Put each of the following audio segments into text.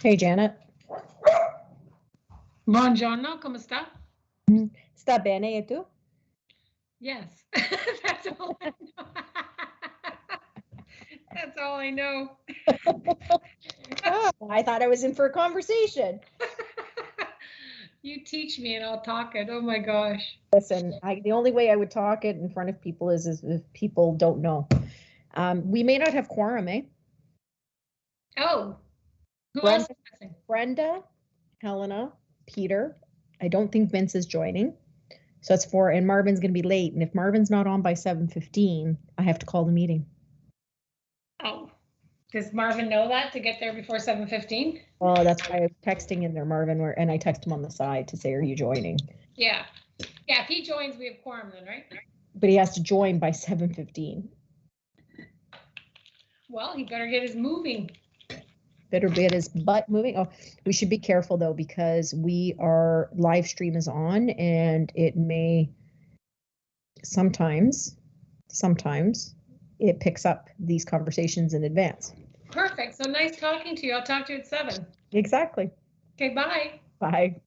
Hey, Janet. Buongiorno, come sta? Sta bene, e tu? Yes, that's all I know. That's all I know. Oh, I thought I was in for a conversation. You teach me and I'll talk it. Oh my gosh. Listen, the only way I would talk it in front of people is if people don't know. We may not have quorum, eh? Oh, who else is missing? Brenda, Helena, Peter. I don't think Vince is joining. So that's 4, and Marvin's going to be late. And if Marvin's not on by 7:15, I have to call the meeting. Oh, does Marvin know that to get there before 7:15? Oh, that's why I'm texting in there, Marvin, and I text him on the side to say, are you joining? Yeah. Yeah, if he joins, we have quorum then, right? But he has to join by 7:15. Well, he better get his moving. Better get his butt moving. Oh, we should be careful though, because our live stream is on, and it may sometimes it picks up these conversations in advance. Perfect. So nice talking to you. I'll talk to you at 7. Exactly. Okay, bye. Bye.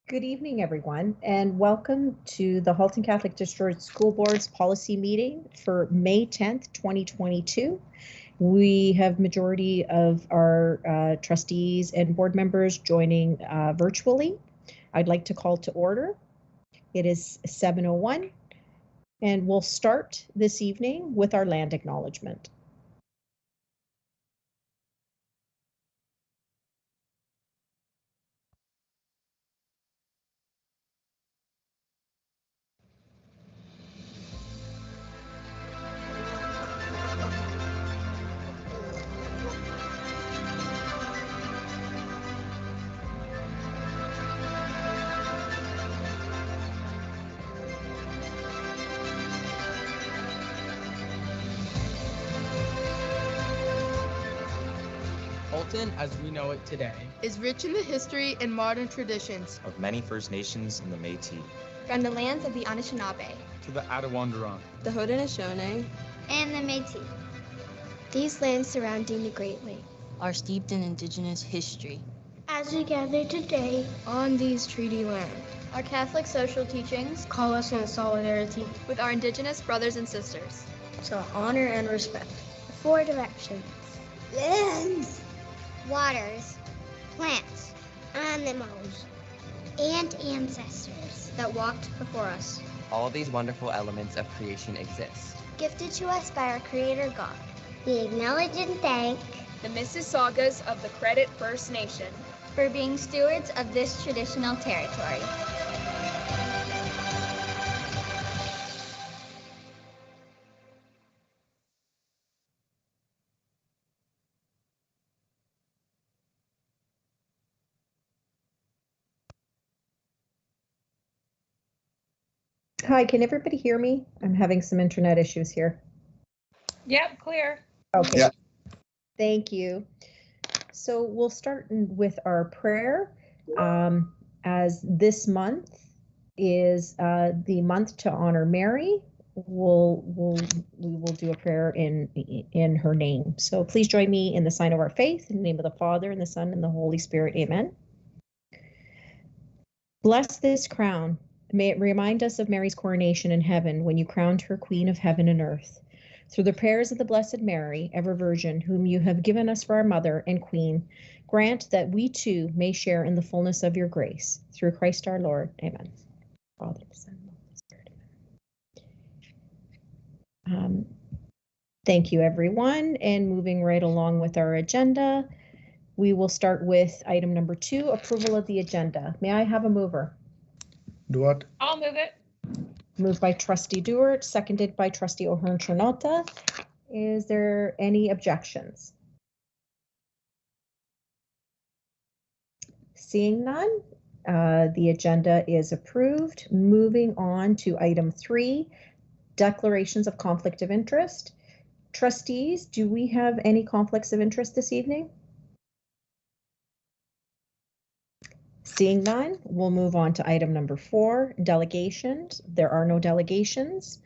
Good evening, everyone, and welcome to the Halton Catholic District School Board's policy meeting for May 10th, 2022. We have majority of our trustees and board members joining virtually. I'd like to call to order. It is 7:01, and we'll start this evening with our land acknowledgement. Halton, as we know it today, is rich in the history and modern traditions of many First Nations in the Métis, from the lands of the Anishinaabe to the Attawandaron, the Haudenosaunee, and the Métis. These lands surrounding the Great Lakes are steeped in Indigenous history. As we gather today on these treaty lands, our Catholic social teachings call us in solidarity with our Indigenous brothers and sisters to honor and respect the four directions: lands, waters, plants, animals, and ancestors that walked before us. All these wonderful elements of creation exist, gifted to us by our Creator God. We acknowledge and thank the Mississaugas of the Credit First Nation for being stewards of this traditional territory. Hi, can everybody hear me? I'm having some internet issues here. Yep, clear. Okay. Yeah. Thank you. So we'll start with our prayer, as this month is the month to honor Mary. We will do a prayer in her name. So please join me in the sign of our faith, in the name of the Father and the Son and the Holy Spirit. Amen. Bless this crown. May it remind us of Mary's coronation in heaven when you crowned her Queen of heaven and earth. Through the prayers of the Blessed Mary, ever Virgin, whom you have given us for our Mother and Queen, grant that we too may share in the fullness of your grace. Through Christ our Lord. Amen. Father, Son, and Holy Spirit. Amen. Thank you, everyone. And moving right along with our agenda, we will start with item number 2, approval of the agenda. May I have a mover? Duart. I'll move it. Moved by Trustee Duart, seconded by Trustee O'Hearn-Trinota. Is there any objections? Seeing none, the agenda is approved. Moving on to item 3, declarations of conflict of interest. Trustees, do we have any conflicts of interest this evening? Seeing none, we'll move on to item number 4, delegations. There are no delegations.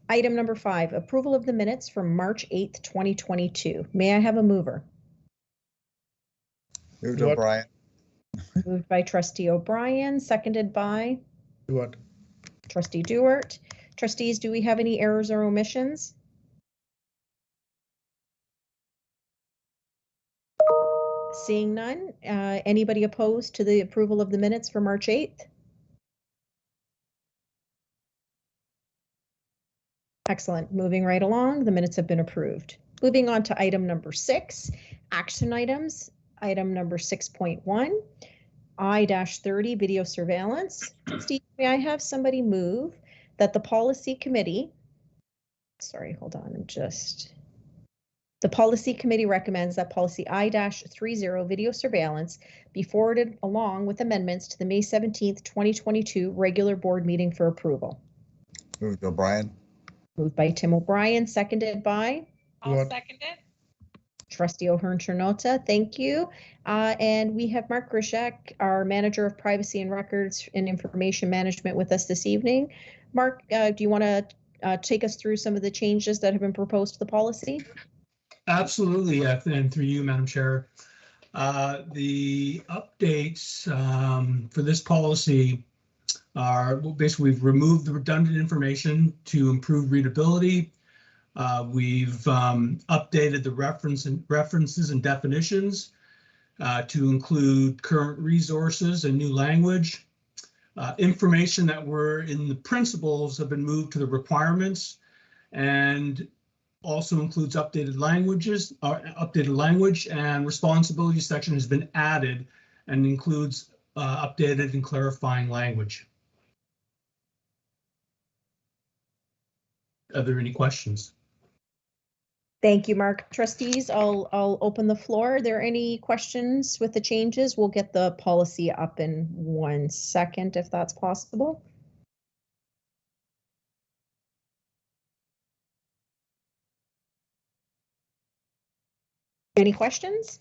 Item number 5, approval of the minutes from March 8th, 2022. May I have a mover? Moved O'Brien. Moved by Trustee O'Brien, seconded by Duart. Trustee Duart. Trustees, do we have any errors or omissions? Seeing none, anybody opposed to the approval of the minutes for March 8th? Excellent. Moving right along, the minutes have been approved. Moving on to item number 6, action items. Item number 6.1, I-30 video surveillance. Steve, may I have somebody move that the policy committee, the policy committee recommends that policy I-30 video surveillance be forwarded along with amendments to the May 17th, 2022 regular board meeting for approval. Moved O'Brien. Moved by Tim O'Brien, seconded by? I'll second it. Trustee O'Hearn-Trinota, thank you. And we have Mark Grishek, our Manager of Privacy and Records and Information Management, with us this evening. Mark, do you want to take us through some of the changes that have been proposed to the policy? Absolutely, and through you, Madam Chair. The updates for this policy are basically we've removed the redundant information to improve readability. We've updated the references and definitions to include current resources and new language. Information that were in the principles have been moved to the requirements, and also includes updated language, and responsibility section has been added and includes updated and clarifying language. Are there any questions? Thank you, Mark. Trustees, I'll open the floor. Are there any questions with the changes? We'll get the policy up in 1 second, if that's possible. Any questions?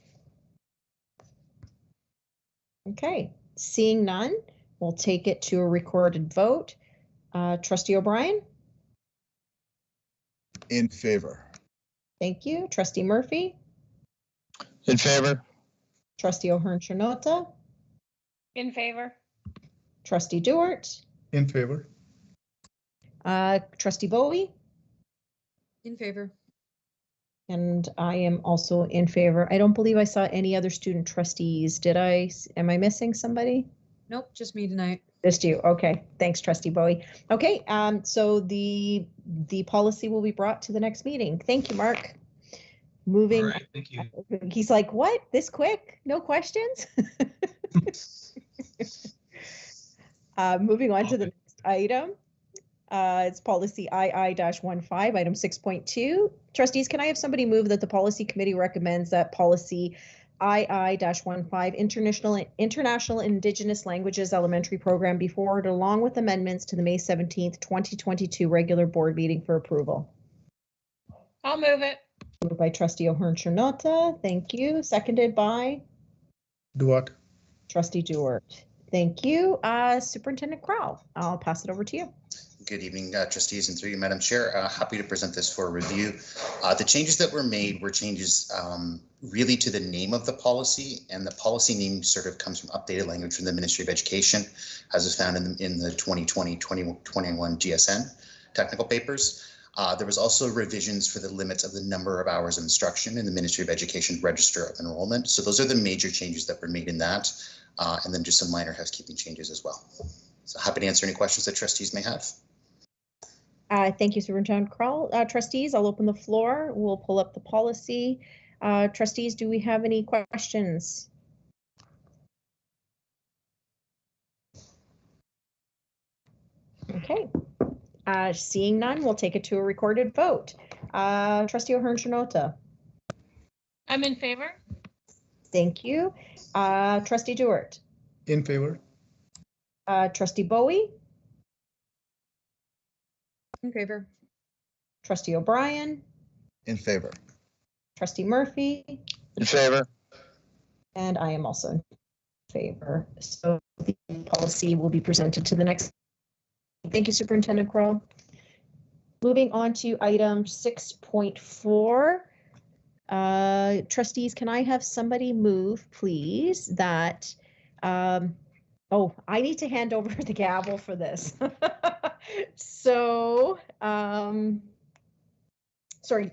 Okay, seeing none, we'll take it to a recorded vote. Trustee O'Brien? In favor. Thank you. Trustee Murphy? In favor. Trustee O'Hearn-Chanota? In favor. Trustee Duart? In favor. Trustee Bowie? In favor. And I am also in favor. I don't believe I saw any other student trustees. Did I? Am I missing somebody? Nope, just me tonight. Just you. Okay. Thanks, Trustee Bowie. Okay. So the policy will be brought to the next meeting. Thank you, Mark. Moving. All right, thank you. He's like, what? This quick? No questions? Moving on to the next item. It's policy II-15, item 6.2. Trustees, can I have somebody move that the policy committee recommends that policy II-15 International Indigenous Languages Elementary Program be forwarded along with amendments to the May 17th, 2022 regular board meeting for approval? I'll move it. Moved by Trustee O'Hearn-Chanota. Thank you. Seconded by Duart. Trustee Duart. Thank you. Superintendent Crowell, I'll pass it over to you. Good evening, trustees, and through you, Madam Chair. Happy to present this for review. The changes that were made were changes really to the name of the policy, and the policy name sort of comes from updated language from the Ministry of Education, as is found in the 2020-2021 GSN technical papers. There was also revisions for the limits of the number of hours of instruction in the Ministry of Education Register of Enrollment. So those are the major changes that were made in that, and then just some minor housekeeping changes as well. So happy to answer any questions that trustees may have. Thank you, Superintendent Crowell. Trustees, I'll open the floor. We'll pull up the policy. Trustees, do we have any questions? Okay. Seeing none, we'll take it to a recorded vote. Trustee O'Hearn-Chanota. I'm in favor. Thank you. Trustee Duart. In favor. Trustee Bowie. In favor. Trustee O'Brien. In favor. Trustee Murphy. In favor. And I am also in favor. So the policy will be presented to the next. Thank you, Superintendent Crowell. Moving on to item 6.4. Trustees, can I have somebody move, please, that, oh, I need to hand over the gavel for this. So, sorry,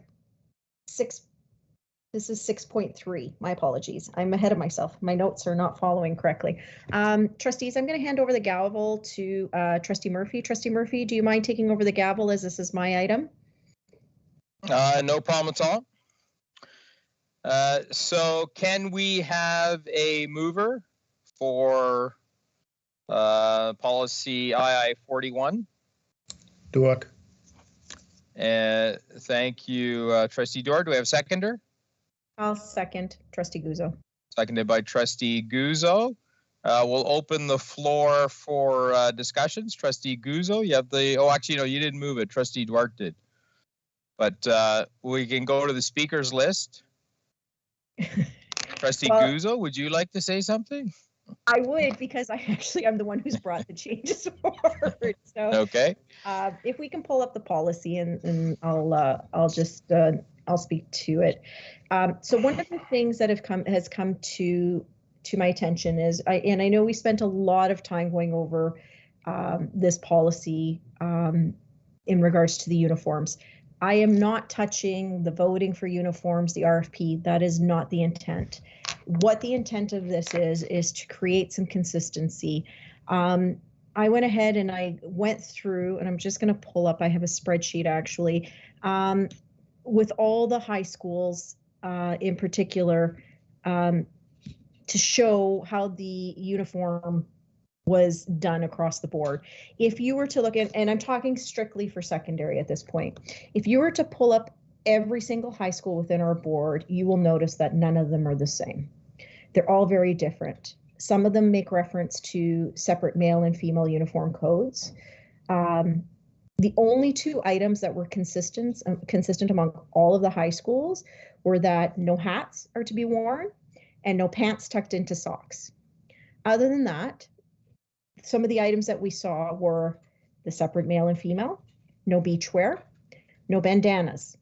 this is 6.3, my apologies. I'm ahead of myself. My notes are not following correctly. Trustees, I'm going to hand over the gavel to Trustee Murphy. Trustee Murphy, do you mind taking over the gavel as this is my item? No problem at all. So can we have a mover for policy II-41? Duart. Thank you, Trustee Duart. Do we have a seconder? I'll second Trustee Guzzo. Seconded by Trustee Guzzo. We'll open the floor for discussions. Trustee Guzzo, you have the, oh, actually, no, you didn't move it. Trustee Duart did. But we can go to the speakers list. Trustee Guzzo, would you like to say something? I would, because I'm the one who's brought the changes forward. So okay. If we can pull up the policy and I'll just I'll speak to it. So one of the things that has come to my attention is, and I know we spent a lot of time going over this policy in regards to the uniforms. I am not touching the voting for uniforms, the RFP. That is not the intent. What the intent of this is to create some consistency. I went ahead and I went through, and I'm just going to pull up, I have a spreadsheet actually, with all the high schools in particular, to show how the uniform was done across the board. If you were to look at, and I'm talking strictly for secondary at this point, if you were to pull up every single high school within our board, you will notice that none of them are the same. They're all very different. Some of them make reference to separate male and female uniform codes. The only two items that were consistent among all of the high schools were that no hats are to be worn and no pants tucked into socks. Other than that, some of the items that we saw were the separate male and female, no beachwear, no bandanas,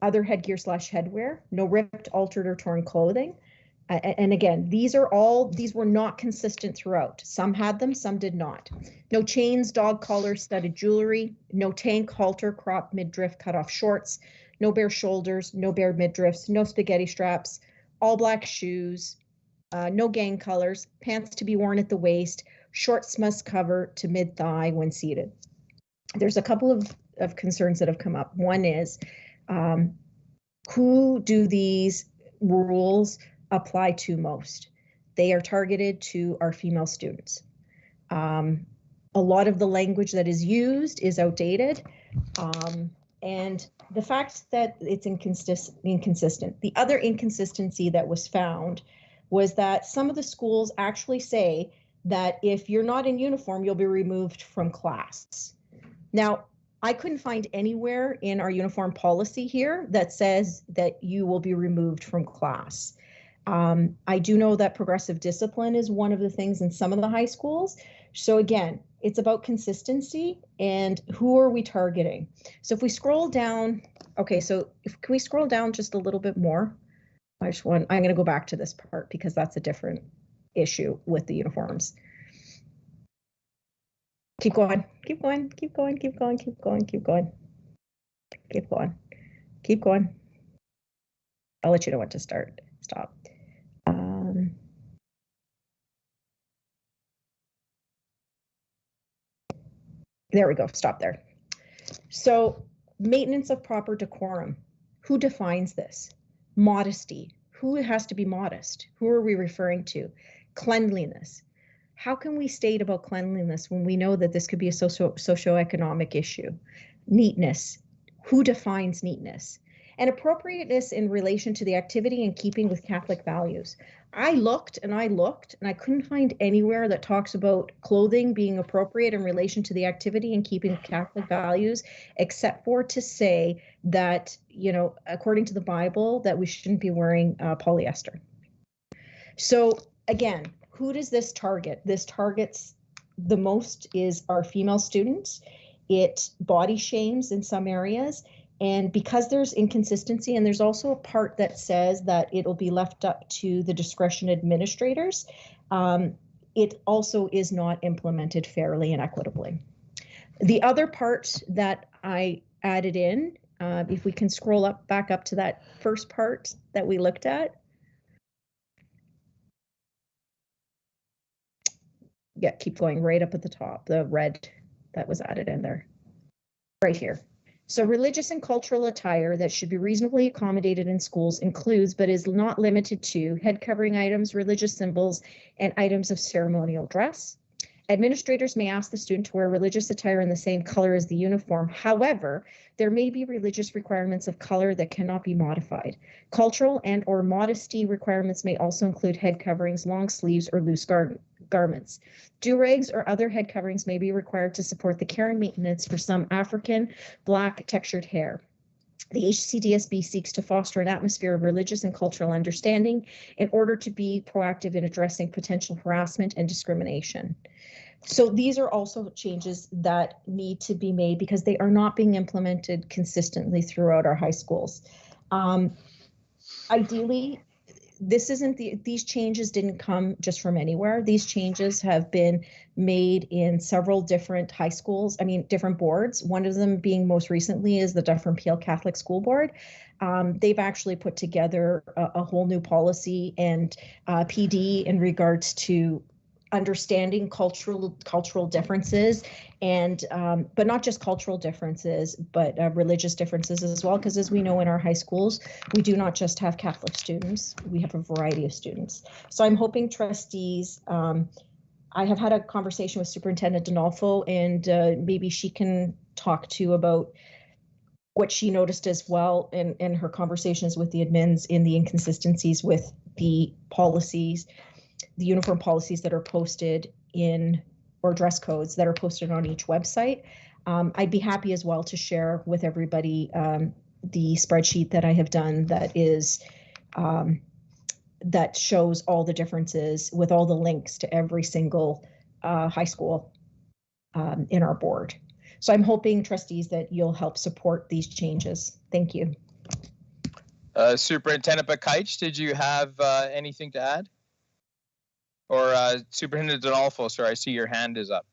other headgear / headwear, no ripped, altered, or torn clothing. And again, these were not consistent throughout. Some had them, some did not. No chains, dog collars, studded jewelry, no tank, halter, crop, midriff, cut off shorts, no bare shoulders, no bare midriffs, no spaghetti straps, all black shoes, no gang colors, pants to be worn at the waist, shorts must cover to mid-thigh when seated. There's a couple of concerns that have come up. One is, who do these rules apply to most? They are targeted to our female students. A lot of the language that is used is outdated, and the fact that it's inconsistent. The other inconsistency that was found was that some of the schools actually say that if you're not in uniform, you'll be removed from class. Now, I couldn't find anywhere in our uniform policy here that says that you will be removed from class. I do know that progressive discipline is one of the things in some of the high schools. So again, it's about consistency and who are we targeting? So if we scroll down, okay, so can we scroll down just a little bit more? I'm going to go back to this part because that's a different issue with the uniforms. Keep going, keep going, keep going, keep going, keep going, keep going, keep going, keep going. I'll let you know when to start. Stop. There we go, stop there. So maintenance of proper decorum. Who defines this? Modesty. Who has to be modest? Who are we referring to? Cleanliness. How can we state about cleanliness when we know that this could be a socioeconomic issue? Neatness. Who defines neatness? And appropriateness in relation to the activity in keeping with Catholic values. I looked and I couldn't find anywhere that talks about clothing being appropriate in relation to the activity in keeping with Catholic values, except for to say that, you know, according to the Bible, that we shouldn't be wearing polyester. So again, who does this target? This targets the most is our female students. It body shames in some areas. And because there's inconsistency, and there's also a part that says that it'll be left up to the discretion administrators, it also is not implemented fairly and equitably. The other part that I added in, if we can scroll up back up to that first part that we looked at. Yeah, keep going right up at the top, the red that was added in there, right here. So religious and cultural attire that should be reasonably accommodated in schools includes, but is not limited to, head covering items, religious symbols, and items of ceremonial dress. Administrators may ask the student to wear religious attire in the same color as the uniform. However, there may be religious requirements of color that cannot be modified. Cultural and/or modesty requirements may also include head coverings, long sleeves, or loose garments. Do-rags or other head coverings may be required to support the care and maintenance for some African Black textured hair. The HCDSB seeks to foster an atmosphere of religious and cultural understanding in order to be proactive in addressing potential harassment and discrimination. So these are also changes that need to be made because they are not being implemented consistently throughout our high schools. Ideally, this isn't these changes didn't come just from anywhere. These changes have been made in several different high schools, different boards. One of them being most recently is the Decorum Peel Catholic School Board. They've actually put together a whole new policy and PD in regards to understanding cultural differences, and but not just cultural differences, but religious differences as well, because as we know, in our high schools, we do not just have Catholic students, we have a variety of students. So I'm hoping trustees, I have had a conversation with Superintendent Donalfo, and maybe she can talk to about what she noticed as well in her conversations with the admins in the inconsistencies with the policies, the uniform policies that are posted in, or dress codes that are posted on each website. I'd be happy as well to share with everybody the spreadsheet that I have done that is that shows all the differences with all the links to every single high school in our board. So I'm hoping, trustees, that you'll help support these changes. Thank you. Superintendent Bakaich, did you have anything to add? Or Superintendent Donalfo, sorry, I see your hand is up.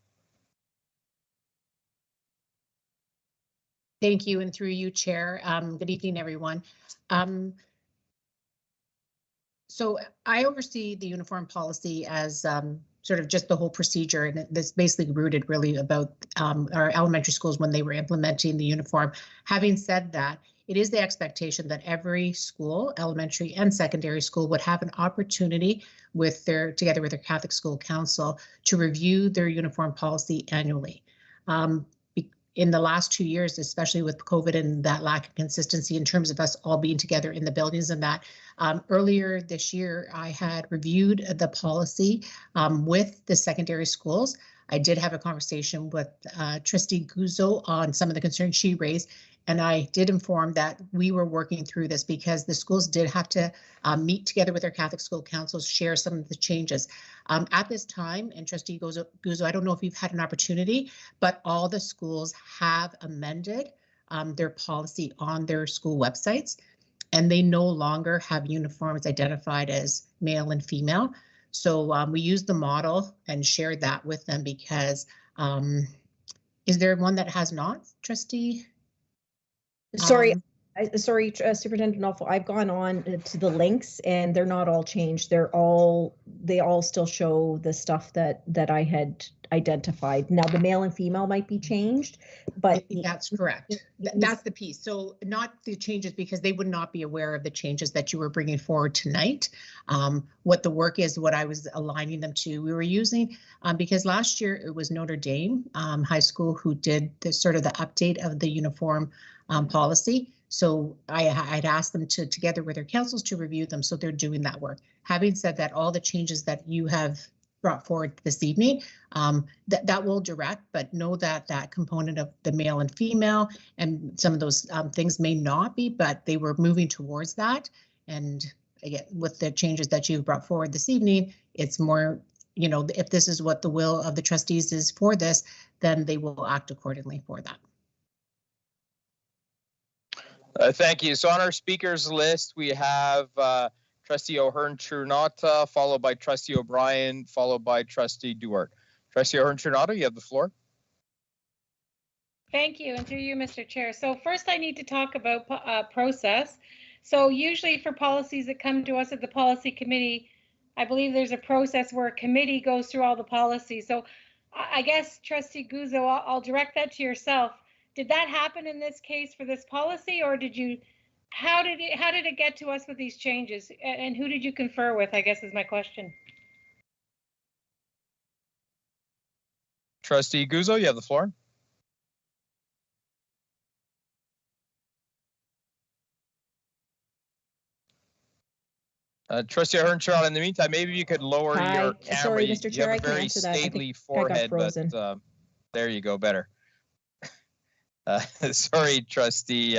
Thank you, and through you, Chair. Good evening, everyone. So I oversee the uniform policy as sort of just the whole procedure, and this basically rooted really about our elementary schools when they were implementing the uniform. Having said that, it is the expectation that every school, elementary and secondary school, would have an opportunity together with their Catholic School Council to review their uniform policy annually. In the last 2 years, especially with COVID and that lack of consistency in terms of us all being together in the buildings and that, earlier this year, I had reviewed the policy with the secondary schools. I did have a conversation with Trustee Guzzo on some of the concerns she raised, and I did inform that we were working through this because the schools did have to meet together with their Catholic School Councils, share some of the changes. At this time, and Trustee Guzzo, I don't know if you've had an opportunity, but all the schools have amended their policy on their school websites, and they no longer have uniforms identified as male and female. So we used the model and shared that with them because, is there one that has not, Trustee? Sorry, Superintendent Donalfo, I've gone on to the links and they're not all changed. They all still show the stuff that I had identified. Now the male and female might be changed, but that's correct. That's the piece. So not the changes, because they would not be aware of the changes that you were bringing forward tonight. What the work is, what I was aligning them to, we were using, because last year it was Notre Dame High School who did the sort of the update of the uniform policy. So I'd asked them to, together with their councils, to review them. So they're doing that work. Having said that, all the changes that you have brought forward this evening, that will direct, but know that that component of the male and female and some of those things may not be, but they were moving towards that. And again, with the changes that you've brought forward this evening, it's more, you know, if this is what the will of the trustees is for this, then they will act accordingly for that. Thank you. So on our speakers list, we have Trustee O'Hearn-Chernota, followed by Trustee O'Brien, followed by Trustee Duarte. Trustee O'Hearn-Chernota, you have the floor. Thank you, and through you, Mr. Chair. So first I need to talk about process. So usually for policies that come to us at the policy committee, I believe there's a process where a committee goes through all the policies. So I guess, Trustee Guzzo, I'll direct that to yourself. Did that happen in this case for this policy, or did you, how did it get to us with these changes, and who did you confer with, I guess is my question. Trustee Guzzo, you have the floor. Trustee O'Hearn-Chernota, in the meantime, maybe you could lower your camera. Sorry, Mr. Chair, you have a very stately forehead, but there you go, better. Sorry, Trustee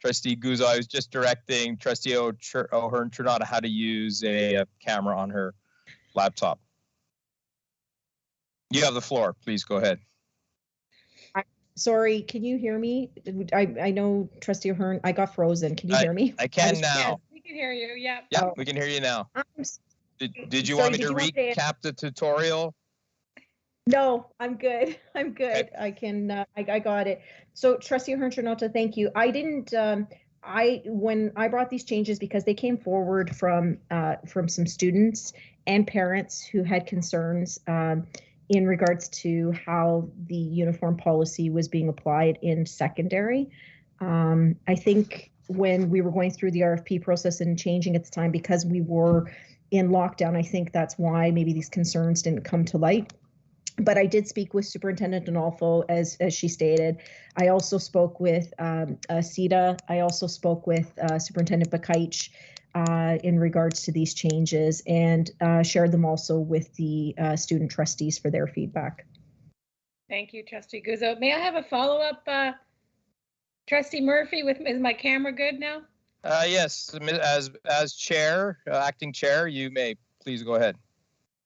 Guzzo. I was just directing Trustee O'Hearn-Chernota how to use a camera on her laptop. You have the floor. Please go ahead. Sorry, can you hear me? I know Trustee Ahern, I got frozen. Can you hear me? I can Yes, now. we can hear you. Yeah. Yeah, Oh. we can hear you now. Did you Sorry, want me did to you want to- recap the tutorial? No, I'm good. I'm good. Okay. I can. I got it. So, Trustee Ahern-Trinota, thank you. I didn't. When I brought these changes because they came forward from some students and parents who had concerns in regards to how the uniform policy was being applied in secondary. I think when we were going through the RFP process and changing at the time because we were in lockdown, I think that's why maybe these concerns didn't come to light. But I did speak with Superintendent Donalfo, as she stated. I also spoke with CETA. I also spoke with Superintendent Bakaich in regards to these changes and shared them also with the student trustees for their feedback. Thank you, Trustee Guzzo. May I have a follow-up, Trustee Murphy? Is my camera good now? Yes, as chair, acting chair, you may please go ahead.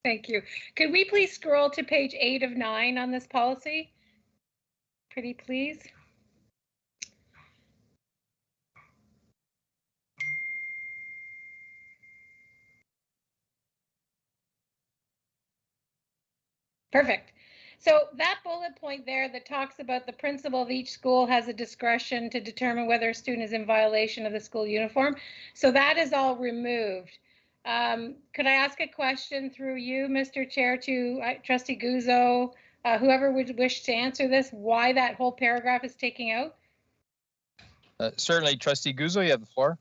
Thank you. Could we please scroll to page 8 of 9 on this policy? Pretty please. Perfect. So that bullet point there that talks about the principal of each school has a discretion to determine whether a student is in violation of the school uniform. So that is all removed. Could I ask a question through you, Mr. Chair, to Trustee Guzzo, whoever would wish to answer this, why that whole paragraph is taken out? Certainly, Trustee Guzzo, you have the floor.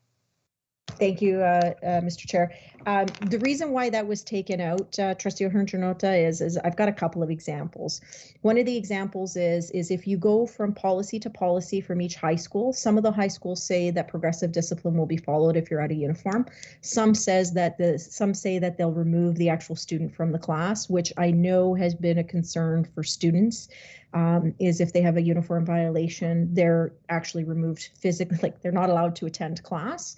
Thank you, Mr. Chair. The reason why that was taken out, Trustee Ahern-Trinota, is I've got a couple of examples. One of the examples is if you go from policy to policy from each high school, some of the high schools say that progressive discipline will be followed if you're out of uniform. Some say that they'll remove the actual student from the class, which I know has been a concern for students. Is if they have a uniform violation, they're actually removed physically, like they're not allowed to attend class.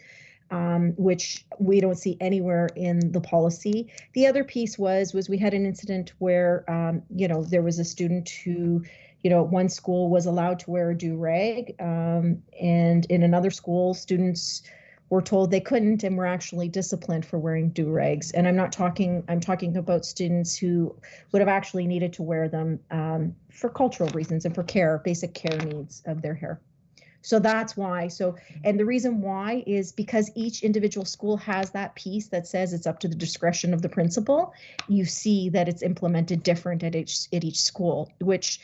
Which we don't see anywhere in the policy. The other piece was we had an incident where, there was a student who, at one school was allowed to wear a do-rag, and in another school, students were told they couldn't and were actually disciplined for wearing do-rags. And I'm talking about students who would have actually needed to wear them for cultural reasons and for basic care needs of their hair. So that's why. And the reason why is because each individual school has that piece that says it's up to the discretion of the principal. You see that it's implemented different at each school, which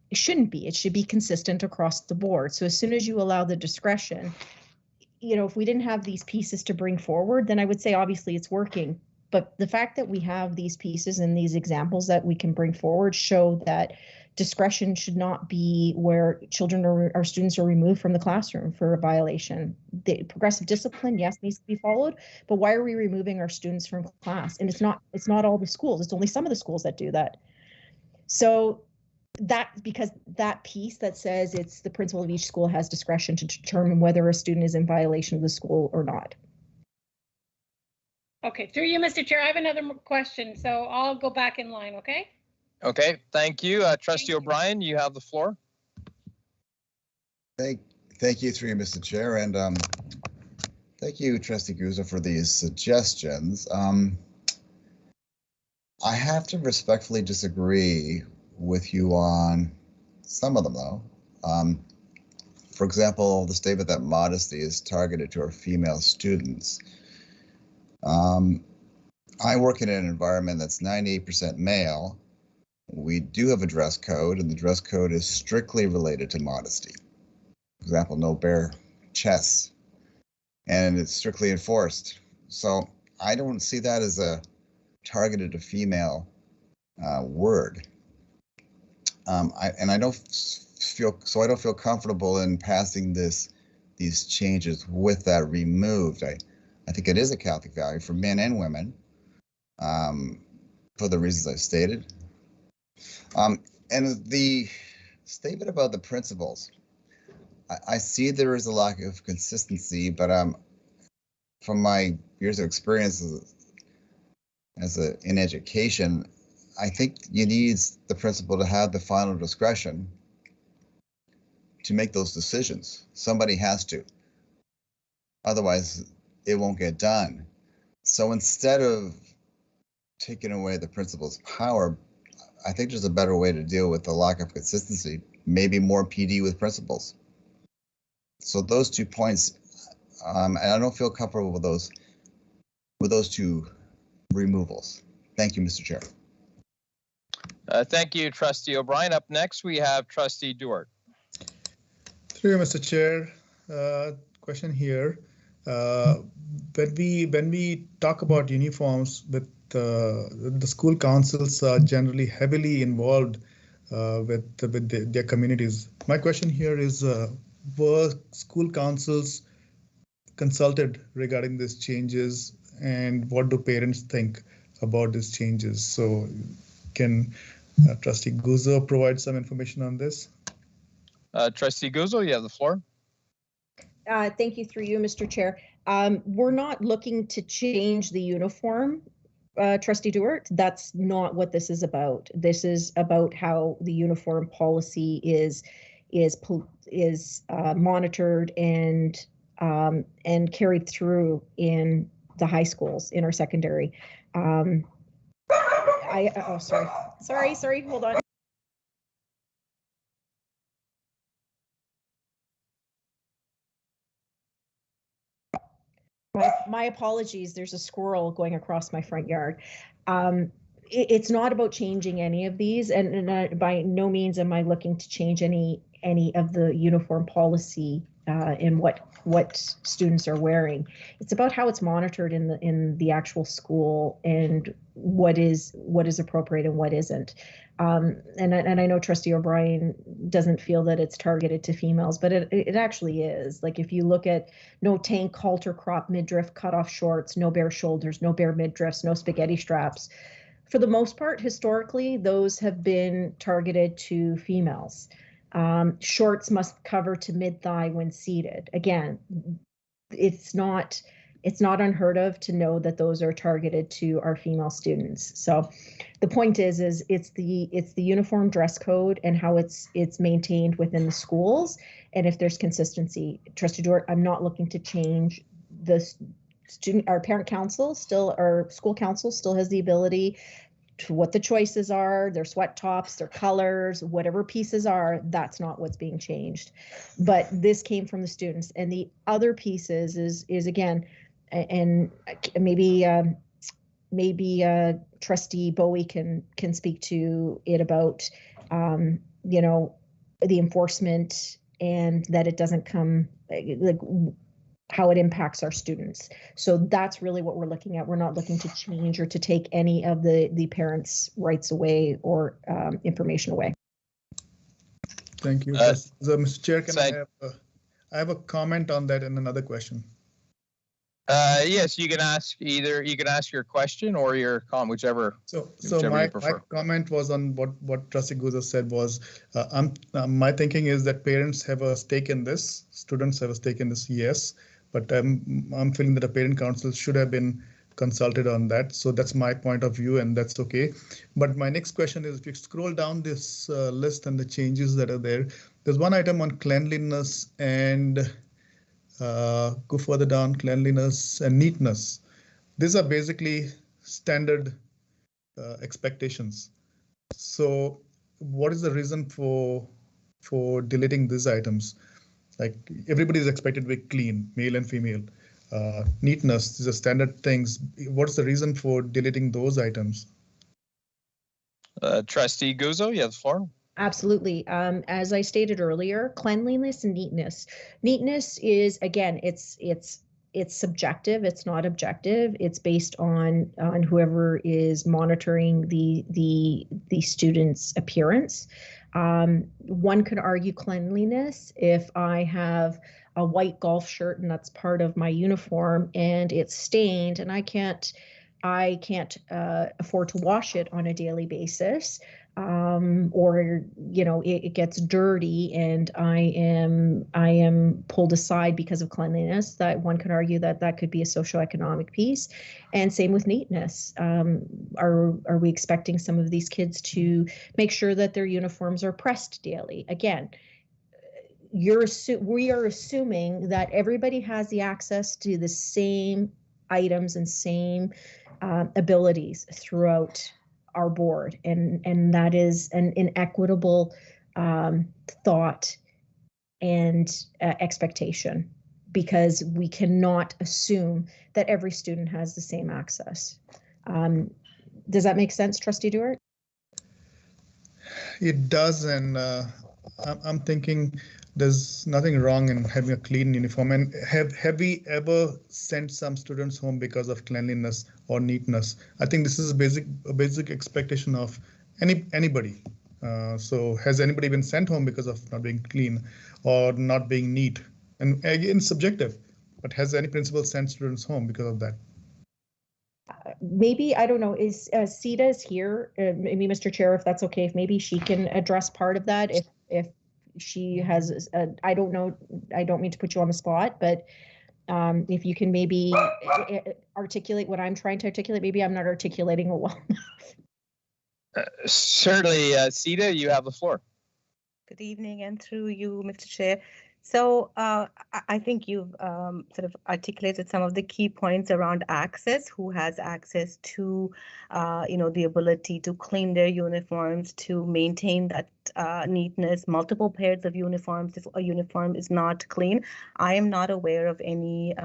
it shouldn't be. It should be consistent across the board. So as soon as you allow the discretion, if we didn't have these pieces to bring forward, then I would say obviously it's working. But the fact that we have these pieces and these examples that we can bring forward show that discretion should not be where children or students are removed from the classroom for a violation. The progressive discipline, yes, needs to be followed, but why are we removing our students from class? And it's not all the schools, it's only some of the schools that do that. So because that piece that says it's the principal of each school has discretion to determine whether a student is in violation of the school or not. Okay, through you, Mr. Chair, I have another question, so I'll go back in line, okay? Okay, thank you. Trustee O'Brien, you have the floor. Thank you, through you, Mr. Chair, and thank you, Trustee Guzzo, for these suggestions. I have to respectfully disagree with you on some of them, though. For example, the statement that modesty is targeted to our female students. I work in an environment that's 98% male. We do have a dress code, and the dress code is strictly related to modesty. For example, no bare chests, and it's strictly enforced. So I don't see that as a targeted to female word. I don't feel comfortable in passing these changes with that removed. I think it is a Catholic value for men and women, for the reasons I've stated. And the statement about the principals, I see there is a lack of consistency, but from my years of experience in education, I think you need the principal to have the final discretion to make those decisions. Somebody has to. Otherwise, it won't get done. So instead of taking away the principal's power, I think there's a better way to deal with the lack of consistency. Maybe more PD with principals. So those 2 points, and I don't feel comfortable with those 2 removals. Thank you, Mr. Chair. Thank you, Trustee O'Brien. Up next, we have Trustee Duart. Through you, Mr. Chair. Question here. When we talk about uniforms, with the school councils are generally heavily involved with their communities. My question here is, were school councils consulted regarding these changes, and what do parents think about these changes? So can Trustee Guzzo provide some information on this? Trustee Guzzo, you have the floor. Thank you, through you, Mr. Chair. We're not looking to change the uniform, Trustee Duart. That's not what this is about. This is about how the uniform policy is monitored and carried through in the high schools, in our secondary. Sorry, hold on. My apologies, there's a squirrel going across my front yard. It's not about changing any of these, and by no means am I looking to change any of the uniform policy in what students are wearing. It's about how it's monitored in the actual school and what is appropriate and what isn't. And I know Trustee O'Brien doesn't feel that it's targeted to females, but it actually is. Like, if you look at no tank, halter, crop, midriff, cutoff shorts, no bare shoulders, no bare midriffs, no spaghetti straps. For the most part, historically, those have been targeted to females. Shorts must cover to mid-thigh when seated. Again, it's not unheard of to know that those are targeted to our female students. So the point is it's the uniform dress code and how it's maintained within the schools. And if there's consistency, Trustee Duart, I'm not looking to change the our parent council our school council still has the ability to what the choices are, their sweat tops, their colors, whatever pieces are, that's not what's being changed. But this came from the students. And the other pieces is again, and maybe Trustee Bowie can speak to it about, the enforcement and that it doesn't come, like, how it impacts our students. So that's really what we're looking at. We're not looking to change or to take any of the parents' rights away or information away. Thank you. Mr. Chair, I have a comment on that and another question. Yes, you can ask your question or your comment, whichever. So my comment was on what Trustee Guzzo said was, my thinking is that parents have a stake in this, students have a stake in this, yes, but I'm feeling that a parent council should have been consulted on that. So that's my point of view, and that's okay. But my next question is, if you scroll down this list and the changes that are there, there's one item on cleanliness and go further down, cleanliness and neatness. These are basically standard expectations. So what is the reason for deleting these items? Like, everybody is expected to be clean, male and female. Neatness, these are standard things. What's the reason for deleting those items? Trustee Guzzo, you have the floor. Absolutely. As I stated earlier, cleanliness and neatness. Neatness is, again, it's subjective. It's not objective. It's based on whoever is monitoring the student's appearance. One could argue cleanliness if I have a white golf shirt and that's part of my uniform and it's stained and I can't afford to wash it on a daily basis, or it gets dirty and I am pulled aside because of cleanliness. That one could argue that could be a socioeconomic piece, and same with neatness. Are we expecting some of these kids to make sure that their uniforms are pressed daily? Again, we are assuming that everybody has the access to the same items and same abilities throughout our board, and that is an inequitable thought and expectation, because we cannot assume that every student has the same access. Does that make sense, Trustee Duart? It does, and I'm thinking there's nothing wrong in having a clean uniform. And have we ever sent some students home because of cleanliness or neatness? I think this is a basic expectation of anybody. So has anybody been sent home because of not being clean or not being neat? And again, subjective, but has any principal sent students home because of that? Maybe, I don't know, is Sita is here, maybe Mr. Chair, if that's okay, if maybe she can address part of that, if she has, I don't know, I don't mean to put you on the spot, but if you can maybe articulate what I'm trying to articulate, maybe I'm not articulating it well enough. Certainly, Sita, you have the floor. Good evening, and through you, Mr. Chair. So I think you've sort of articulated some of the key points around access, who has access to, the ability to clean their uniforms, to maintain that neatness, multiple pairs of uniforms if a uniform is not clean. I am not aware of any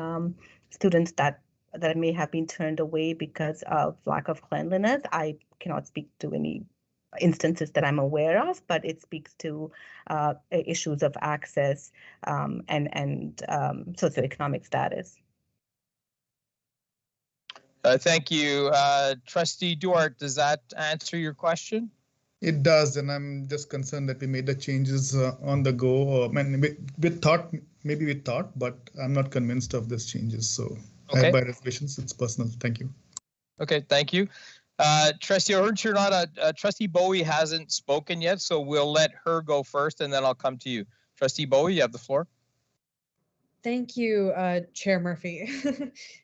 students that may have been turned away because of lack of cleanliness. I cannot speak to any instances that I'm aware of, but it speaks to issues of access and socioeconomic status. Thank you. Trustee Duart, does that answer your question? It does, and I'm just concerned that we made the changes on the go. With thought, but I'm not convinced of these changes. So I have my reservations. It's personal. Thank you. Okay, thank you. Trustee O'Hearn, Trustee Bowie hasn't spoken yet, so we'll let her go first, and then I'll come to you. Trustee Bowie, you have the floor. Thank you, Chair Murphy.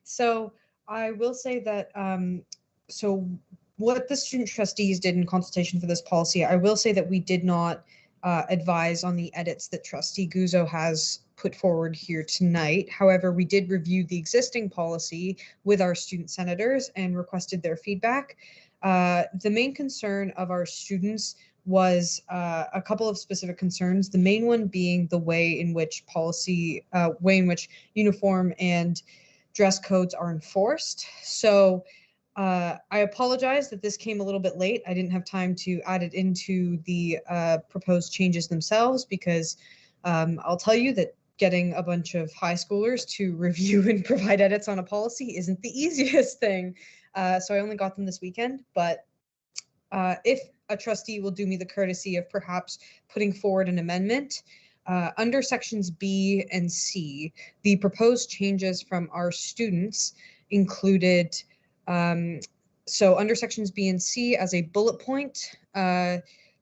So I will say that, so what the student trustees did in consultation for this policy, I will say that we did not advise on the edits that Trustee Guzzo has put forward here tonight. However, we did review the existing policy with our student senators and requested their feedback. The main concern of our students was a couple of specific concerns. The main one being the way in which uniform and dress codes are enforced. So I apologize that this came a little bit late. I didn't have time to add it into the proposed changes themselves, because I'll tell you that getting a bunch of high schoolers to review and provide edits on a policy isn't the easiest thing. So I only got them this weekend, but if a trustee will do me the courtesy of perhaps putting forward an amendment, under sections B and C, the proposed changes from our students included, so under sections B and C, as a bullet point,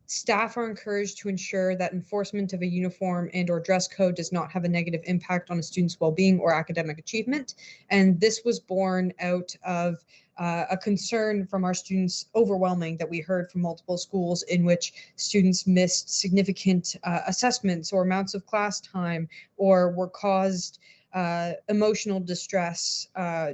staff are encouraged to ensure that enforcement of a uniform and/or dress code does not have a negative impact on a student's well-being or academic achievement. And this was born out of a concern from our students, overwhelming, that we heard from multiple schools in which students missed significant assessments or amounts of class time, or were caused emotional distress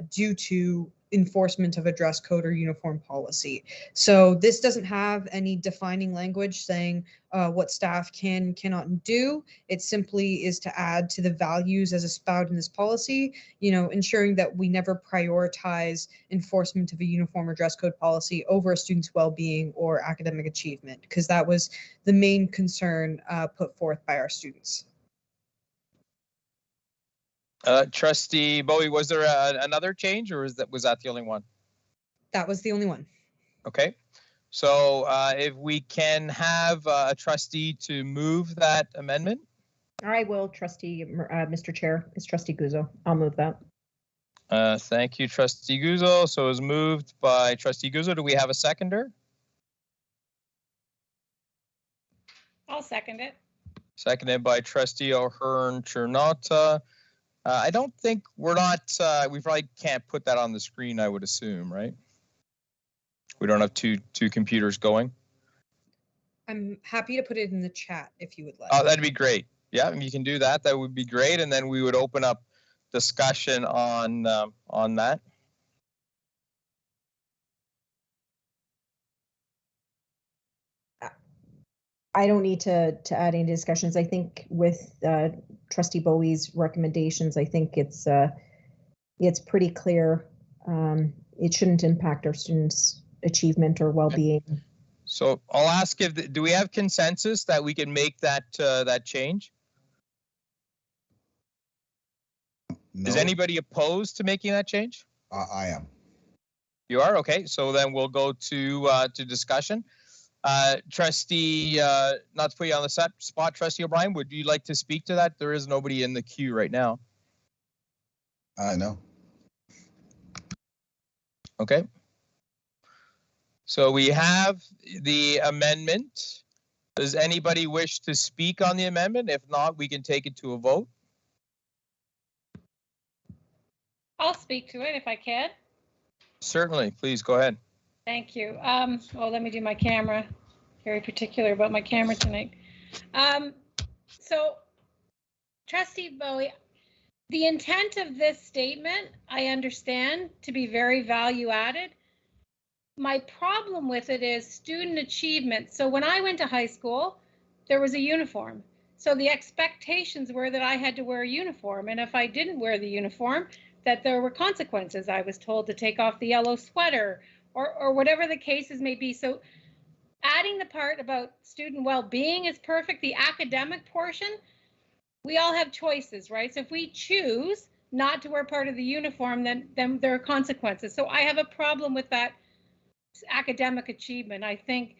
due to enforcement of a dress code or uniform policy. So this doesn't have any defining language saying what staff cannot do. It simply is to add to the values as espoused in this policy, ensuring that we never prioritize enforcement of a uniform or dress code policy over a student's well-being or academic achievement, because that was the main concern put forth by our students. Trustee Bowie, was there another change, or was that the only one? That was the only one. Okay. So if we can have a trustee to move that amendment. I will, Mr. Chair. It's Trustee Guzzo. I'll move that. Thank you, Trustee Guzzo. So it was moved by Trustee Guzzo. Do we have a seconder? I'll second it. Seconded by Trustee O'Hearn-Chernota. I don't think we probably can't put that on the screen, I would assume, right? We don't have two computers going. I'm happy to put it in the chat if you would like. Oh, that'd be great. Yeah, you can do that. That would be great. And then we would open up discussion on that. I don't need to add any discussions. I think with Trustee Bowie's recommendations, I think it's pretty clear. It shouldn't impact our students' achievement or well-being. So I'll ask do we have consensus that we can make that change? No. Is anybody opposed to making that change? I am. You are? Okay. So then we'll go to discussion. Trustee, not to put you on the spot, Trustee O'Brien, would you like to speak to that? There is nobody in the queue right now. No. Okay. So we have the amendment. Does anybody wish to speak on the amendment? If not, we can take it to a vote. I'll speak to it if I can. Certainly, please go ahead. Thank you. Well, let me do my camera. Very particular about my camera tonight. So, Trustee Bowie, the intent of this statement, I understand to be very value added. My problem with it is student achievement. So when I went to high school, there was a uniform. So the expectations were that I had to wear a uniform. And if I didn't wear the uniform, that there were consequences. I was told to take off the yellow sweater or whatever the cases may be. So adding the part about student well-being is perfect. The academic portion, we all have choices, right? So if we choose not to wear part of the uniform, then there are consequences. So I have a problem with that academic achievement. I think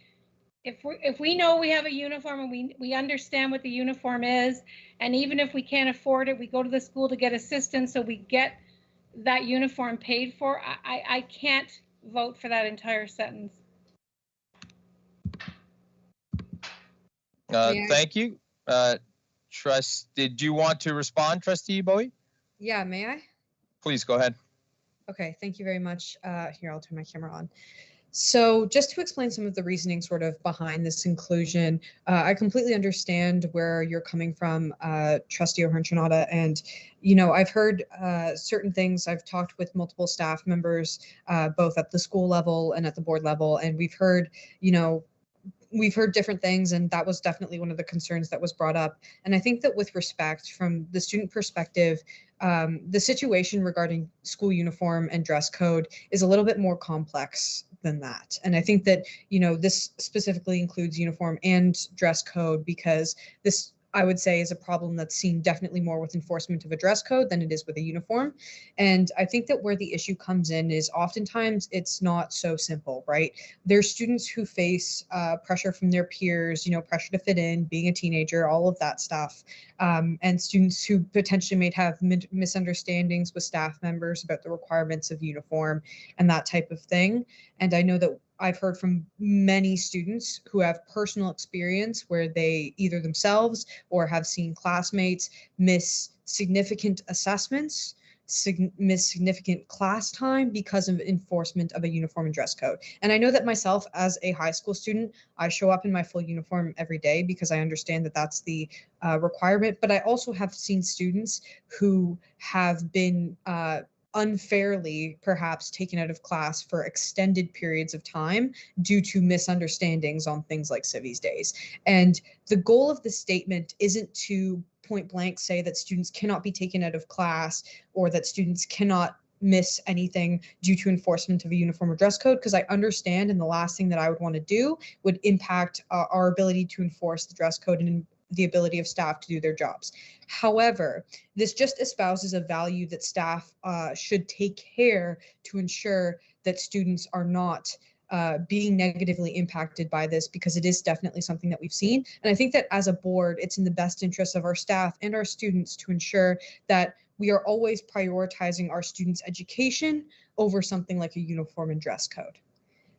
if we know we have a uniform and we understand what the uniform is, and even if we can't afford it, we go to the school to get assistance so we get that uniform paid for, I can't vote for that entire sentence. Thank you. Did you want to respond, Trustee Bowie? Yeah, may I? Please go ahead. Okay, thank you very much. Here, I'll turn my camera on. So just to explain some of the reasoning sort of behind this inclusion, I completely understand where you're coming from, Trustee O'Hearn-Trinata, and I've heard certain things. I've talked with multiple staff members, both at the school level and at the board level, and we've heard different things, and that was definitely one of the concerns that was brought up. And I think that with respect from the student perspective, the situation regarding school uniform and dress code is a little bit more complex than that. And I think that, this specifically includes uniform and dress code because this, I would say, is a problem that's seen definitely more with enforcement of a dress code than it is with a uniform. And I think that where the issue comes in is oftentimes it's not so simple, right? There's students who face pressure from their peers, pressure to fit in, being a teenager, all of that stuff. And students who potentially may have misunderstandings with staff members about the requirements of uniform and that type of thing. And I know that I've heard from many students who have personal experience where they either themselves or have seen classmates miss significant assessments, miss significant class time because of enforcement of a uniform and dress code. And I know that myself as a high school student, I show up in my full uniform every day because I understand that that's the requirement. But I also have seen students who have been unfairly perhaps taken out of class for extended periods of time due to misunderstandings on things like Civies Days. And the goal of the statement isn't to point blank say that students cannot be taken out of class or that students cannot miss anything due to enforcement of a uniform or dress code, because I understand, and the last thing that I would want to do would impact our ability to enforce the dress code and the ability of staff to do their jobs. However, this just espouses a value that staff should take care to ensure that students are not being negatively impacted by this, because it is definitely something that we've seen. And I think that as a board, it's in the best interest of our staff and our students to ensure that we are always prioritizing our students' education over something like a uniform and dress code.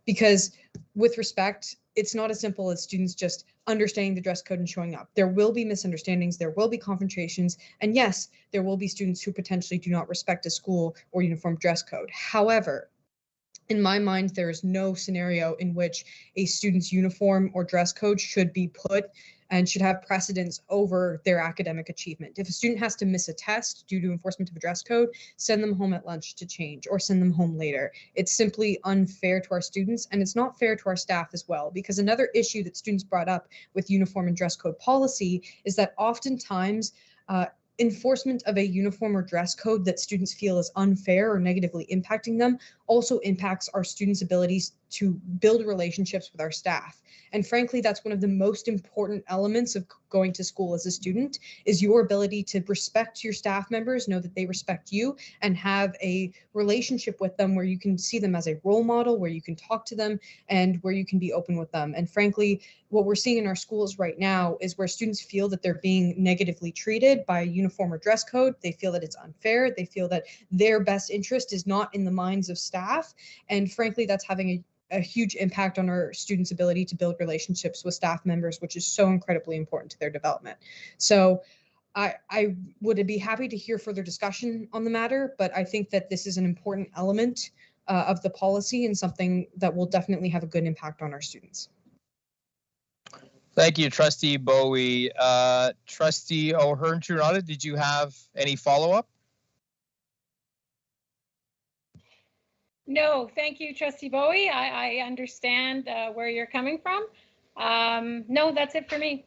Because with respect, it's not as simple as students just understanding the dress code and showing up. There will be misunderstandings, there will be confrontations, and yes, there will be students who potentially do not respect a school or uniform dress code. However, in my mind, there is no scenario in which a student's uniform or dress code should be put and should have precedence over their academic achievement. If a student has to miss a test due to enforcement of a dress code, send them home at lunch to change or send them home later. It's simply unfair to our students, and it's not fair to our staff as well, because another issue that students brought up with uniform and dress code policy is that oftentimes enforcement of a uniform or dress code that students feel is unfair or negatively impacting them also impacts our students' abilities to build relationships with our staff. And frankly, that's one of the most important elements of going to school as a student, is your ability to respect your staff members, know that they respect you, and have a relationship with them where you can see them as a role model, where you can talk to them, and where you can be open with them. And frankly, what we're seeing in our schools right now is where students feel that they're being negatively treated by a uniform or dress code. They feel that it's unfair. They feel that their best interest is not in the minds of staff. And frankly, that's having a huge impact on our students' ability to build relationships with staff members, which is so incredibly important to their development. So I would be happy to hear further discussion on the matter, but I think that this is an important element of the policy and something that will definitely have a good impact on our students. Thank you, Trustee Bowie. Trustee O'Hearn-Trunotta, did you have any follow-up? No, thank you, Trustee Bowie. I understand where you're coming from. No, that's it for me.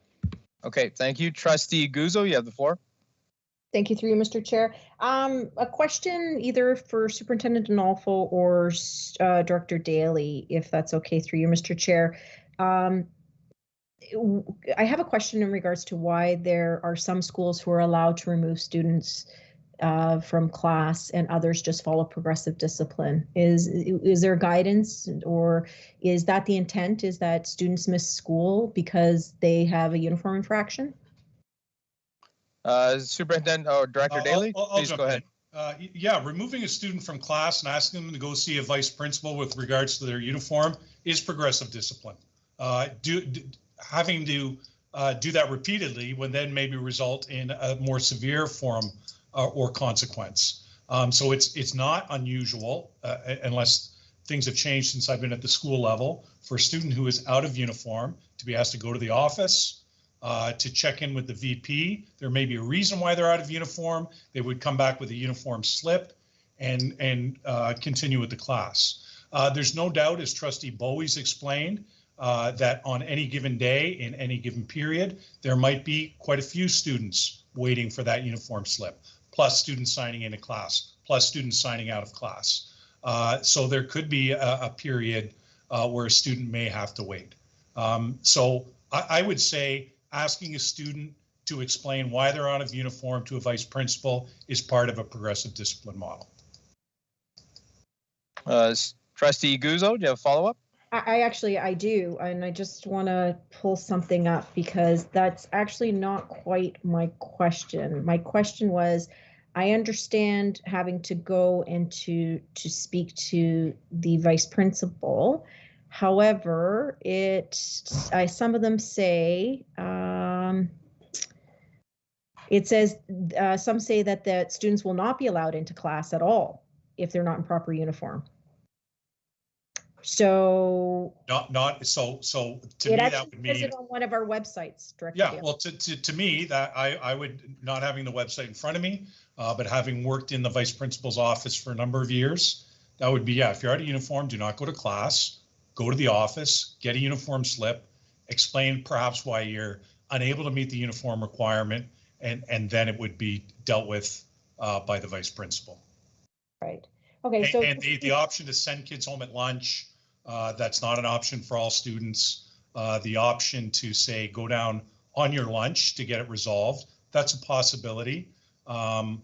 Okay, thank you. Trustee Guzzo, you have the floor. Thank you, through you, Mr. Chair. A question either for Superintendent Donalfo or Director Daly, if that's okay, through you, Mr. Chair. I have a question in regards to why there are some schools who are allowed to remove students from class and others just follow progressive discipline. Is there guidance, or is that the intent, is that students miss school because they have a uniform infraction? Superintendent or Director Daly, please go ahead. Yeah, removing a student from class and asking them to go see a vice principal with regards to their uniform is progressive discipline. Having to do that repeatedly would then maybe result in a more severe form or consequence. So it's not unusual, unless things have changed since I've been at the school level, for a student who is out of uniform to be asked to go to the office, to check in with the VP. There may be a reason why they're out of uniform. They would come back with a uniform slip and continue with the class. There's no doubt, as Trustee Bowie's explained, that on any given day, in any given period, there might be quite a few students waiting for that uniform slip, plus students signing into class, plus students signing out of class. So there could be a period where a student may have to wait. So I would say asking a student to explain why they're out of uniform to a vice principal is part of a progressive discipline model. Trustee Guzzo, do you have a follow-up? I do, and I just want to pull something up because that's actually not quite my question. My question was, I understand having to go and to speak to the vice principal. However, some of them say, it says, some say that students will not be allowed into class at all if they're not in proper uniform. So so to me that would mean it on one of our websites. Yeah, well, to me that I would, not having the website in front of me, but having worked in the vice principal's office for a number of years, that would be, yeah, if you're out of uniform, do not go to class, go to the office, get a uniform slip, explain perhaps why you're unable to meet the uniform requirement, and then it would be dealt with by the vice principal. Right. Okay. So and the option to send kids home at lunch, that's not an option for all students. The option to say go down on your lunch to get it resolved, that's a possibility. Yeah,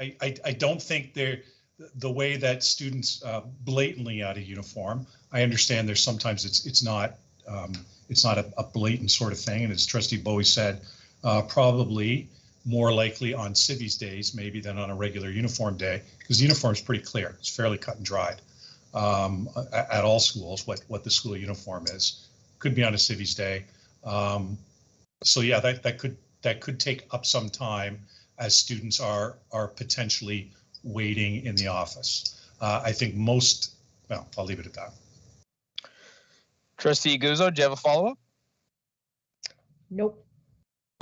I don't think the way that students blatantly out of uniform. I understand there's sometimes it's not a blatant sort of thing, and as Trustee Bowie said, probably more likely on civies days maybe than on a regular uniform day, because the uniform is pretty clear. It's fairly cut and dried at all schools what the school uniform is. Could be on a civies day. So yeah, that could take up some time as students are potentially waiting in the office. I think well, I'll leave it at that. Trustee Guzzo, do you have a follow-up? Nope.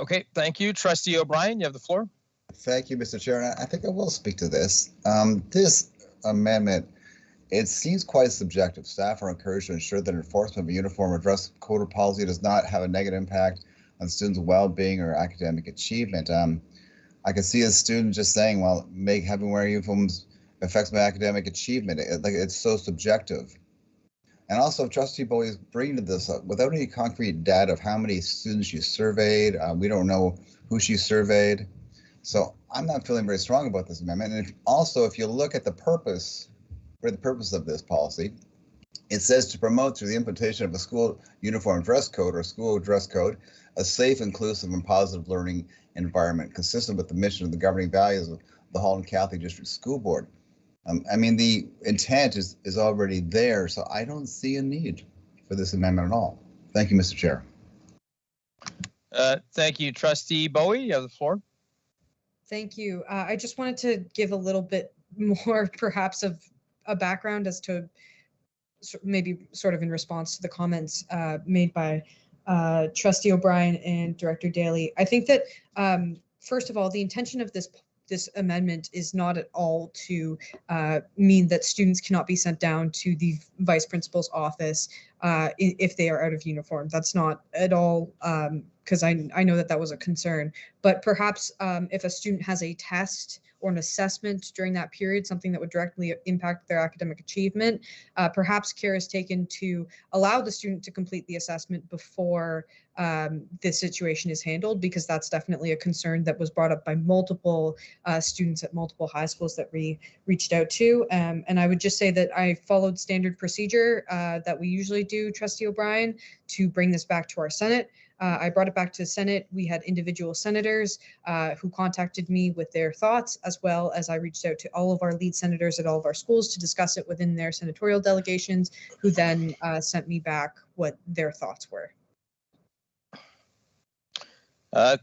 Okay, thank you. Trustee O'Brien, you have the floor. Thank you, Mr. Chair. And I think I will speak to this. This amendment, it seems quite subjective. Staff are encouraged to ensure that enforcement of a uniform or dress code or policy does not have a negative impact on students' well-being or academic achievement. I can see a student just saying, well, having wearing uniforms affects my academic achievement. It's so subjective. And also, Trustee Bowie is bringing this up without any concrete data of how many students you surveyed. We don't know who she surveyed. So I'm not feeling very strong about this amendment. And if you look at the purpose of this policy, it says to promote through the implementation of a school uniform dress code or school dress code, a safe, inclusive, and positive learning environment consistent with the mission of the governing values of the Halton Catholic District School Board. I mean, the intent is already there, so I don't see a need for this amendment at all. Thank you, Mr. Chair. Thank you, Trustee Bowie. You have the floor. Thank you. I just wanted to give a little bit more, perhaps, of a background as to maybe sort of in response to the comments made by Trustee O'Brien and Director Daly. I think that, first of all, the intention of this amendment is not at all to mean that students cannot be sent down to the vice principal's office if they are out of uniform. That's not at all, because I know that was a concern. But perhaps if a student has a test or an assessment during that period, something that would directly impact their academic achievement, perhaps care is taken to allow the student to complete the assessment before this situation is handled, because that's definitely a concern that was brought up by multiple students at multiple high schools that we reached out to. And I would just say that I followed standard procedure that we usually do, Trustee O'Brien, to bring this back to our Senate. I brought it back to the Senate. We had individual senators who contacted me with their thoughts, as well as I reached out to all of our lead senators at all of our schools to discuss it within their senatorial delegations, who then sent me back what their thoughts were.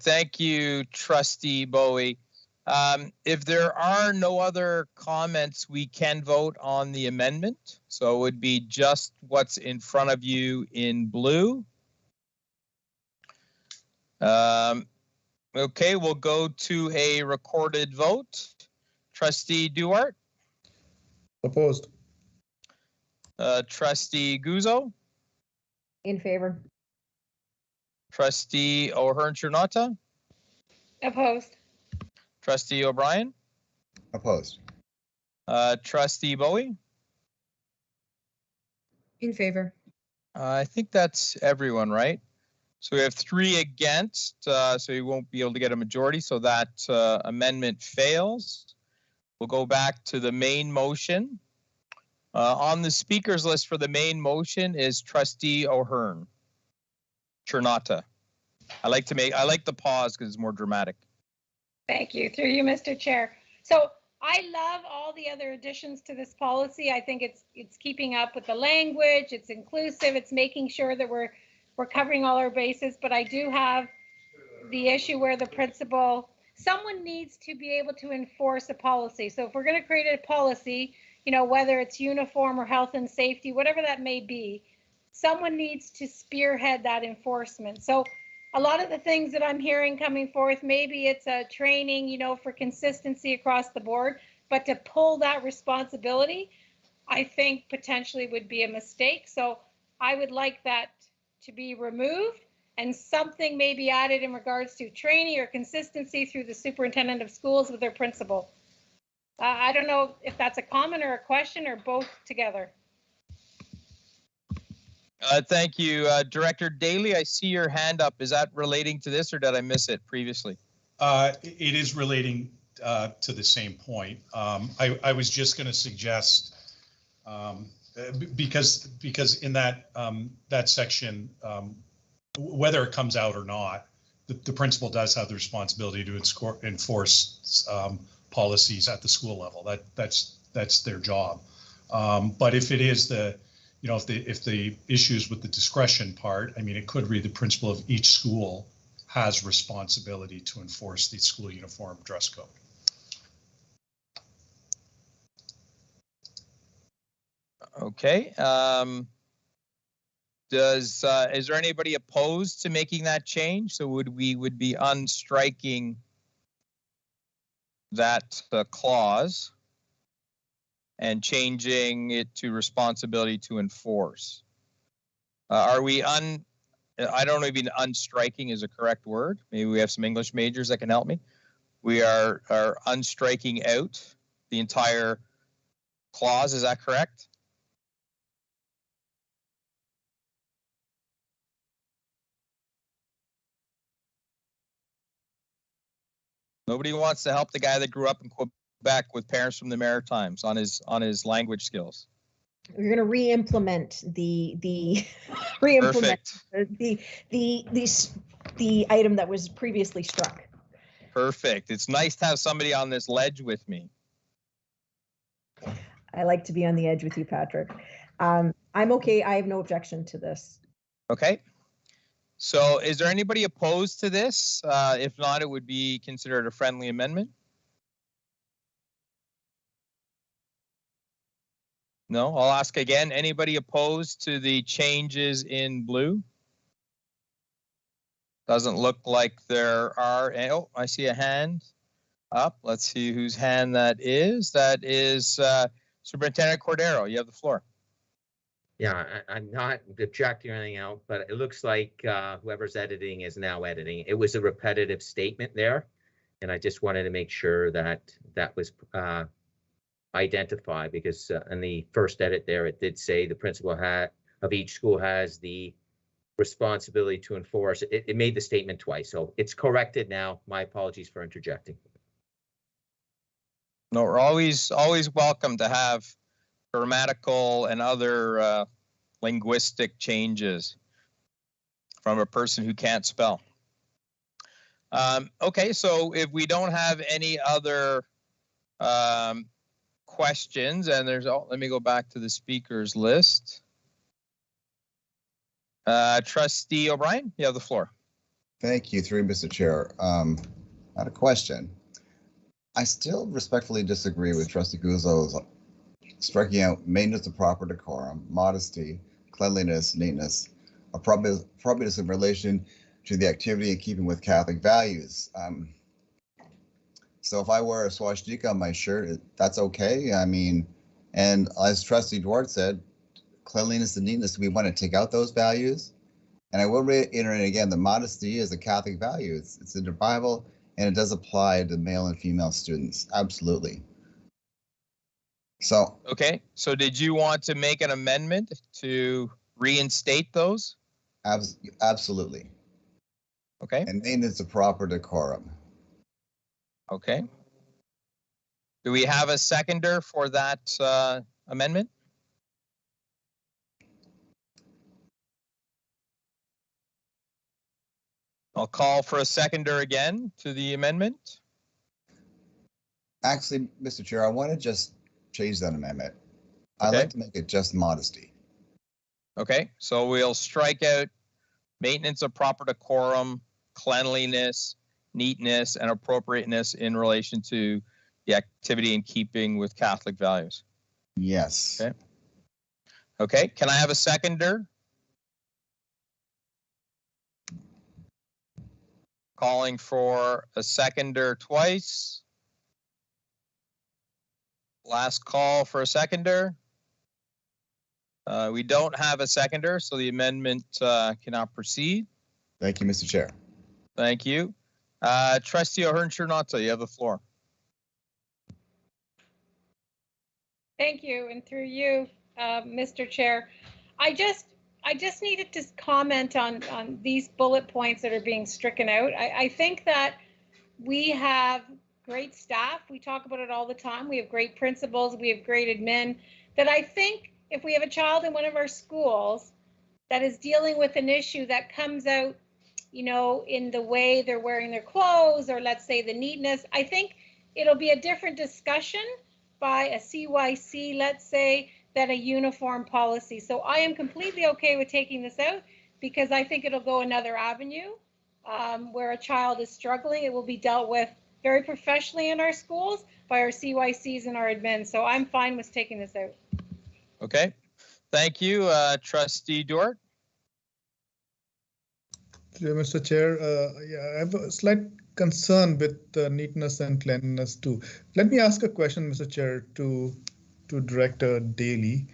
Thank you, Trustee Bowie. If there are no other comments, we can vote on the amendment. So it would be just what's in front of you in blue. Okay, we'll go to a recorded vote. Trustee Duarte? Opposed. Trustee Guzzo? In favor. Trustee O'Hearn-Chernota? Opposed. Trustee O'Brien? Opposed. Trustee Bowie? In favor. I think that's everyone, right? So we have 3 against, so you won't be able to get a majority, so that amendment fails. We'll go back to the main motion. On the speakers list for the main motion is Trustee O'Hearn. Chernota. I like the pause because it's more dramatic. Thank you. Through you, Mr. Chair. So I love all the other additions to this policy. I think it's keeping up with the language, it's inclusive, it's making sure that we're covering all our bases, but I do have the issue where the principal, someone needs to be able to enforce a policy. So if we're going to create a policy, whether it's uniform or health and safety, whatever that may be, someone needs to spearhead that enforcement. So a lot of the things that I'm hearing coming forth, maybe it's a training, for consistency across the board, but to pull that responsibility, I think potentially would be a mistake. So I would like that to be removed and something may be added in regards to training or consistency through the superintendent of schools with their principal. I don't know if that's a comment or a question or both together. Thank you. Director Daly, I see your hand up. Is that relating to this or did I miss it previously? It is relating to the same point. I was just going to suggest, because in that section, whether it comes out or not, the principal does have the responsibility to enforce policies at the school level. That's their job. But if it is if the issues with the discretion part, I mean, it could read the principal of each school has responsibility to enforce the school uniform dress code. Okay. is there anybody opposed to making that change? So would be unstriking that clause and changing it to responsibility to enforce? Are we I don't know if unstriking is a correct word. Maybe we have some English majors that can help me. We are unstriking out the entire clause. Is that correct? Nobody wants to help the guy that grew up in Quebec with parents from the Maritimes on his language skills. We're going to re-implement the item that was previously struck. Perfect. It's nice to have somebody on this ledge with me. I like to be on the edge with you, Patrick. I'm okay. I have no objection to this. Okay. So is there anybody opposed to this? If not, it would be considered a friendly amendment. No, I'll ask again. Anybody opposed to the changes in blue? Doesn't look like there are. Oh, I see a hand up. Let's see whose hand that is. That is Superintendent Cordero. You have the floor. Yeah, I'm not objecting or anything else, but it looks like whoever's editing is now editing. It was a repetitive statement there, and I just wanted to make sure that that was identified, because in the first edit there, it did say the principal of each school has the responsibility to enforce. It made the statement twice, so it's corrected now. My apologies for interjecting. No, we're always welcome to have grammatical and other linguistic changes from a person who can't spell. Okay, so if we don't have any other questions, and let me go back to the speakers list. Trustee O'Brien, you have the floor. Thank you, through Mr. Chair. I had a question. I still respectfully disagree with Trustee Guzzo's striking out maintenance of proper decorum, modesty, cleanliness, neatness, appropriateness in relation to the activity in keeping with Catholic values. So if I wear a swastika on my shirt, that's okay. I mean, and as Trustee Duarte said, cleanliness and neatness, we want to take out those values. And I will reiterate again, the modesty is a Catholic value. It's in the Bible, and it does apply to male and female students. Absolutely. So. Okay, so did you want to make an amendment to reinstate those? Absolutely. Okay. And maintenance of proper decorum. Okay. Do we have a seconder for that amendment? I'll call for a seconder again to the amendment. Actually, Mr. Chair, I want to just change that amendment. Okay. I'd like to make it just modesty. Okay, so we'll strike out maintenance of proper decorum, cleanliness, neatness, and appropriateness in relation to the activity in keeping with Catholic values. Yes. Okay. Okay, can I have a seconder? Calling for a seconder twice. Last call for a seconder. We don't have a seconder, so the amendment cannot proceed. Thank you, Mr. Chair. Thank you. Trustee O'Hearn-Chernotto, you have the floor. Thank you, and through you, Mr. Chair. I just needed to comment on these bullet points that are being stricken out. I think that we have great staff. We talk about it all the time. We have great principals. We have great admin. That I think if we have a child in one of our schools that is dealing with an issue that comes out, you know, in the way they're wearing their clothes, or let's say the neatness, I think it'll be a different discussion by a CYC, let's say, than a uniform policy. So I am completely okay with taking this out, because I think it'll go another avenue where a child is struggling. It will be dealt with very professionally in our schools by our CYCs and our admin. So I'm fine with taking this out. Okay, thank you, Trustee Duarte. Mr. Chair. Yeah, I have a slight concern with neatness and cleanliness too. Let me ask a question, Mr. Chair, to Director Daly,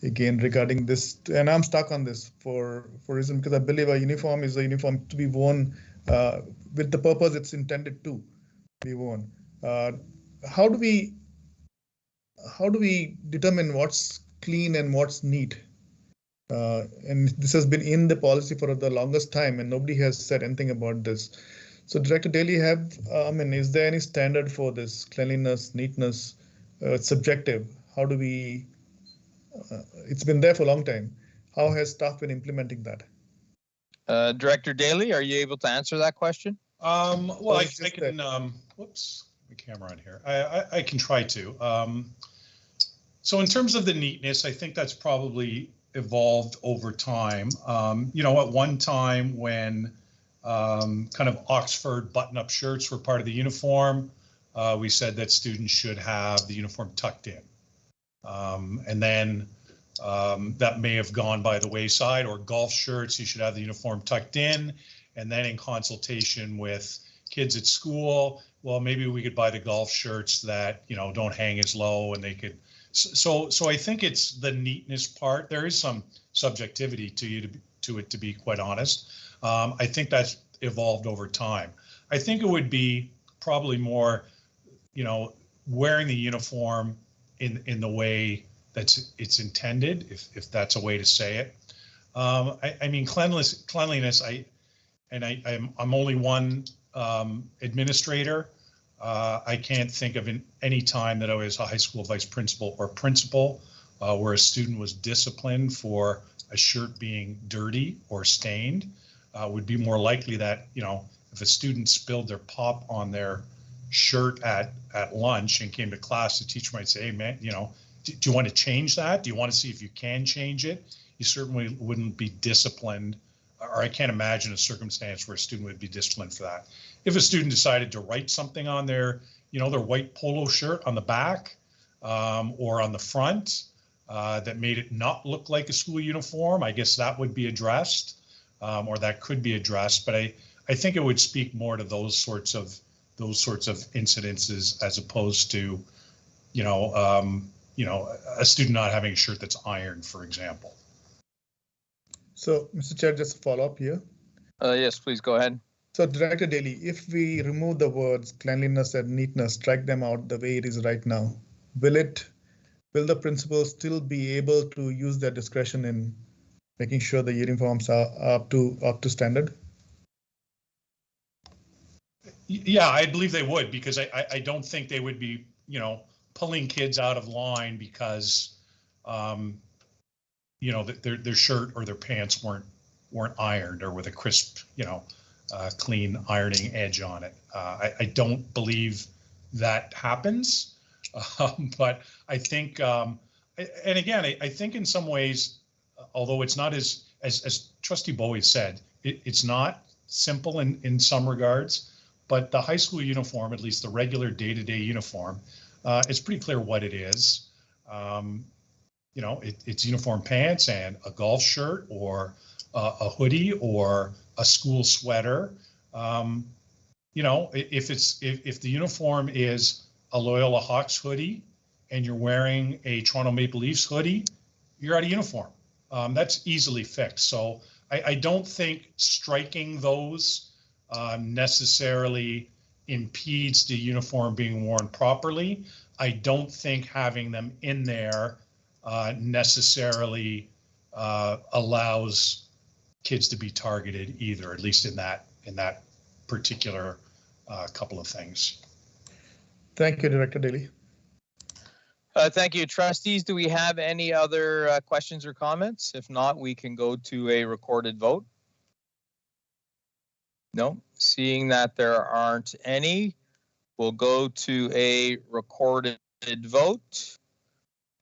again regarding this, and I'm stuck on this for reason because I believe a uniform is a uniform to be worn with the purpose it's intended to be worn. How do we determine what's clean and what's neat? And this has been in the policy for the longest time, and nobody has said anything about this. So, Director Daly, is there any standard for this cleanliness, neatness? It's subjective. How do we? It's been there for a long time. How has staff been implementing that? Director Daly, are you able to answer that question? Well, I can. Whoops, the camera on here. I can try to. So, in terms of the neatness, I think that's probably evolved over time. At one time when kind of Oxford button-up shirts were part of the uniform, we said that students should have the uniform tucked in. And then that may have gone by the wayside, or golf shirts, you should have the uniform tucked in. And then in consultation with kids at school, well, maybe we could buy the golf shirts that, don't hang as low and they could. So I think it's the neatness part. There is some subjectivity to it, to be quite honest. I think that's evolved over time. I think it would be probably more, wearing the uniform in the way it's intended, if that's a way to say it. I mean, cleanliness. I'm only one administrator. I can't think of any time that I was a high school vice principal or principal where a student was disciplined for a shirt being dirty or stained. Would be more likely that, if a student spilled their pop on their shirt at lunch and came to class, the teacher might say, hey, man, do you want to change that? Do you want to see if you can change it? You certainly wouldn't be disciplined, or I can't imagine a circumstance where a student would be disciplined for that. If a student decided to write something on their white polo shirt on the back or on the front that made it not look like a school uniform, I guess that would be addressed, or that could be addressed. But I think it would speak more to those sorts of incidences as opposed to, a student not having a shirt that's ironed, for example. So, Mr. Chair, just a follow-up here. Yes, please go ahead. So, Director Daly, if we remove the words cleanliness and neatness, strike them out the way it is right now, will the principal still be able to use their discretion in making sure the uniforms are up to standard? Yeah, I believe they would, because I don't think they would be, pulling kids out of line because, their shirt or their pants weren't ironed or with a crisp, clean ironing edge on it. I don't believe that happens, but I think, and again, I think in some ways, although it's not as Trustee Bowie said, it's not simple in some regards, but the high school uniform, at least the regular day-to-day uniform, it's pretty clear what it is. It's uniform pants and a golf shirt or a hoodie or a school sweater. If the uniform is a Loyola Hawks hoodie and you're wearing a Toronto Maple Leafs hoodie, you're out of uniform. That's easily fixed. So I don't think striking those necessarily impedes the uniform being worn properly. I don't think having them in there necessarily allows kids to be targeted either, at least in that particular couple of things. Thank you, Director Daly. Thank you. Trustees, do we have any other questions or comments? If not, we can go to a recorded vote. No, seeing that there aren't any, we'll go to a recorded vote.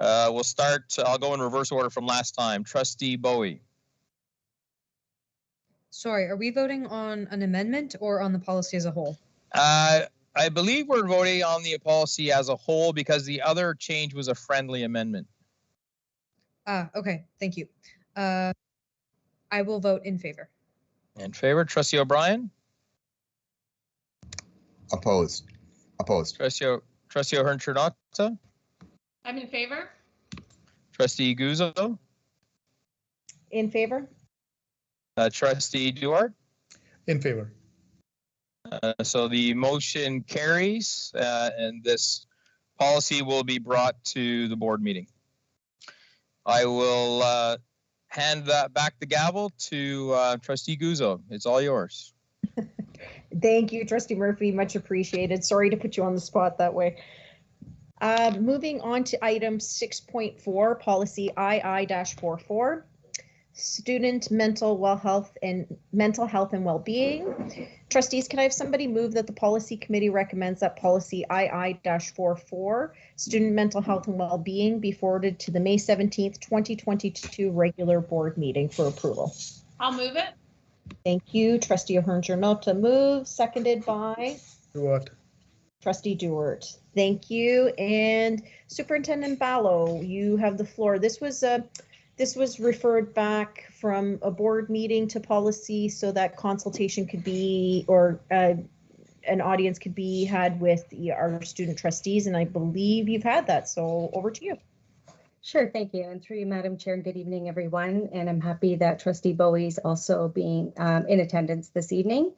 We'll start, I'll go in reverse order from last time. Trustee Bowie. Sorry, are we voting on an amendment or on the policy as a whole? I believe we're voting on the policy as a whole because the other change was a friendly amendment. Okay, thank you. I will vote in favor. In favor, Trustee O'Brien? Opposed. Opposed. Trustee O'Hearn-Ternata? I'm in favor. Trustee Guzzo? In favor? Trustee Duarte? In favor. So the motion carries, and this policy will be brought to the board meeting. I will hand back the gavel to Trustee Guzzo. It's all yours. Thank you, Trustee Murphy. Much appreciated. Sorry to put you on the spot that way. Moving on to item 6.4, policy II-44, student mental health and well-being. Trustees, can I have somebody move that the policy committee recommends that policy II-44, student mental health and well-being, be forwarded to the May 17th, 2022 regular board meeting for approval? I'll move it. Thank you. Trustee O'Hearn-Ternata move, seconded by Duarte. Trustee Duarte. Thank you. And Superintendent Ballo, you have the floor. This was referred back from a board meeting to policy so that consultation could be, or an audience could be had with our student trustees, and I believe you've had that, so over to you. Sure, thank you. And through you, Madam Chair, and good evening, everyone. And I'm happy that Trustee Bowie's also being in attendance this evening.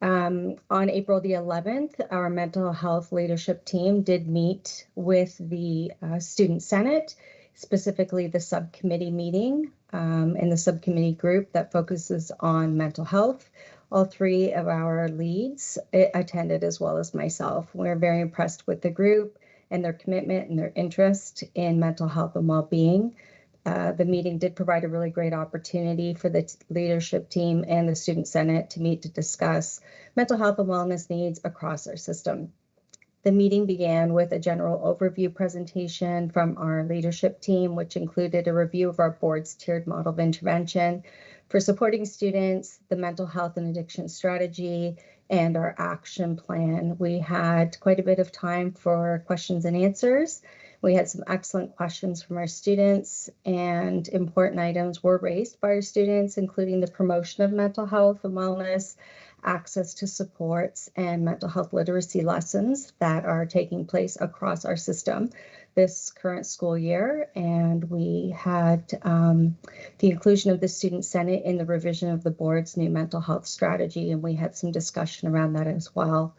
On April the 11th, our mental health leadership team did meet with the Student Senate, specifically the subcommittee meeting and the subcommittee group that focuses on mental health. All three of our leads attended, as well as myself. We're very impressed with the group and their commitment and their interest in mental health and well-being. The meeting did provide a really great opportunity for the leadership team and the Student Senate to meet to discuss mental health and wellness needs across our system. The meeting began with a general overview presentation from our leadership team, which included a review of our board's tiered model of intervention for supporting students, the mental health and addiction strategy, and our action plan. We had quite a bit of time for questions and answers. We had some excellent questions from our students, and important items were raised by our students, including the promotion of mental health and wellness, access to supports, and mental health literacy lessons that are taking place across our system this current school year. And we had the inclusion of the Student Senate in the revision of the board's new mental health strategy, and we had some discussion around that as well.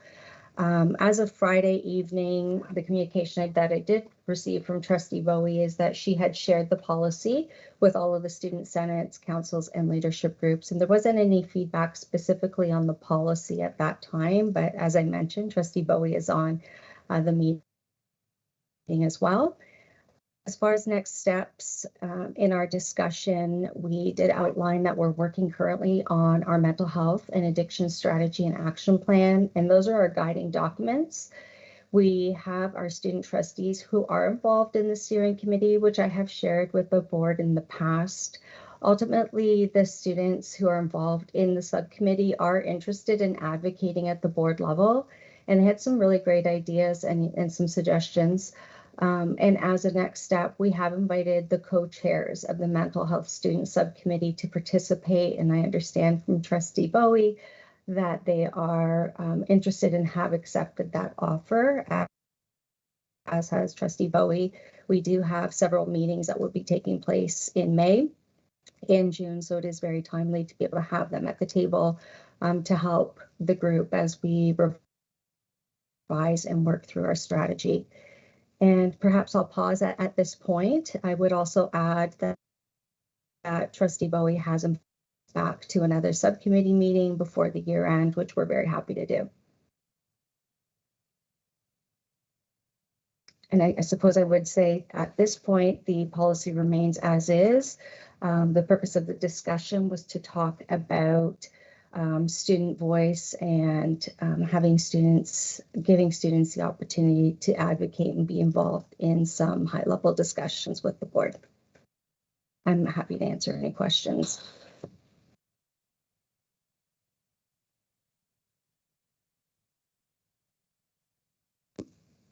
As of Friday evening, the communication that I did receive from Trustee Bowie is that she had shared the policy with all of the Student Senates, councils, and leadership groups, and there wasn't any feedback specifically on the policy at that time, but as I mentioned, Trustee Bowie is on the meeting as well. As far as next steps in our discussion, we did outline that we're working currently on our mental health and addiction strategy and action plan, and those are our guiding documents. We have our student trustees who are involved in the steering committee, which I have shared with the board in the past. Ultimately, the students who are involved in the subcommittee are interested in advocating at the board level, and they had some really great ideas and some suggestions. And as a next step, we have invited the co-chairs of the Mental Health Student Subcommittee to participate. And I understand from Trustee Bowie that they are interested and have accepted that offer, as has Trustee Bowie. We do have several meetings that will be taking place in May and June, so it is very timely to be able to have them at the table to help the group as we revise and work through our strategy. And perhaps I'll pause at this point. I would also add that Trustee Bowie has him back to another subcommittee meeting before the year end, which we're very happy to do. And I suppose I would say at this point, the policy remains as is. The purpose of the discussion was to talk about student voice and giving students the opportunity to advocate and be involved in some high-level discussions with the board. I'm happy to answer any questions.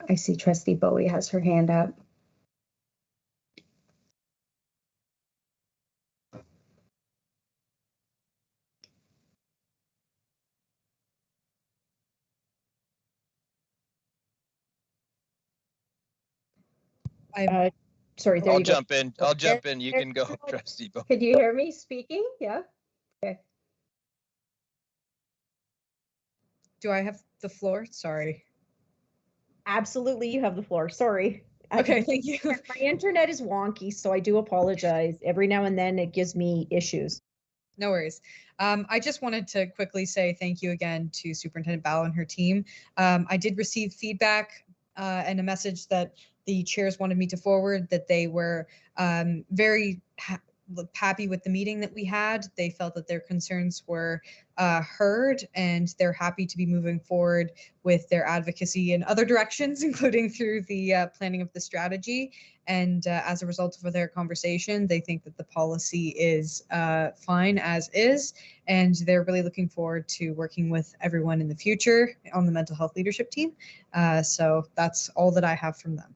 I see Trustee Bowie has her hand up. Sorry, there I'll you go. jump in. I'll jump in. You can go, Trustee Bowie. Could you hear me speaking? Yeah. Okay. Do I have the floor? Sorry. Absolutely, you have the floor. Sorry. Okay, thank you. My internet is wonky, so I do apologize. Every now and then it gives me issues. No worries. I just wanted to quickly say thank you again to Superintendent Ballo and her team. I did receive feedback and a message that the chairs wanted me to forward, that they were very happy with the meeting that we had. They felt that their concerns were heard, and they're happy to be moving forward with their advocacy in other directions, including through the planning of the strategy. And as a result of their conversation, they think that the policy is fine as is, and they're really looking forward to working with everyone in the future on the mental health leadership team. So that's all that I have from them.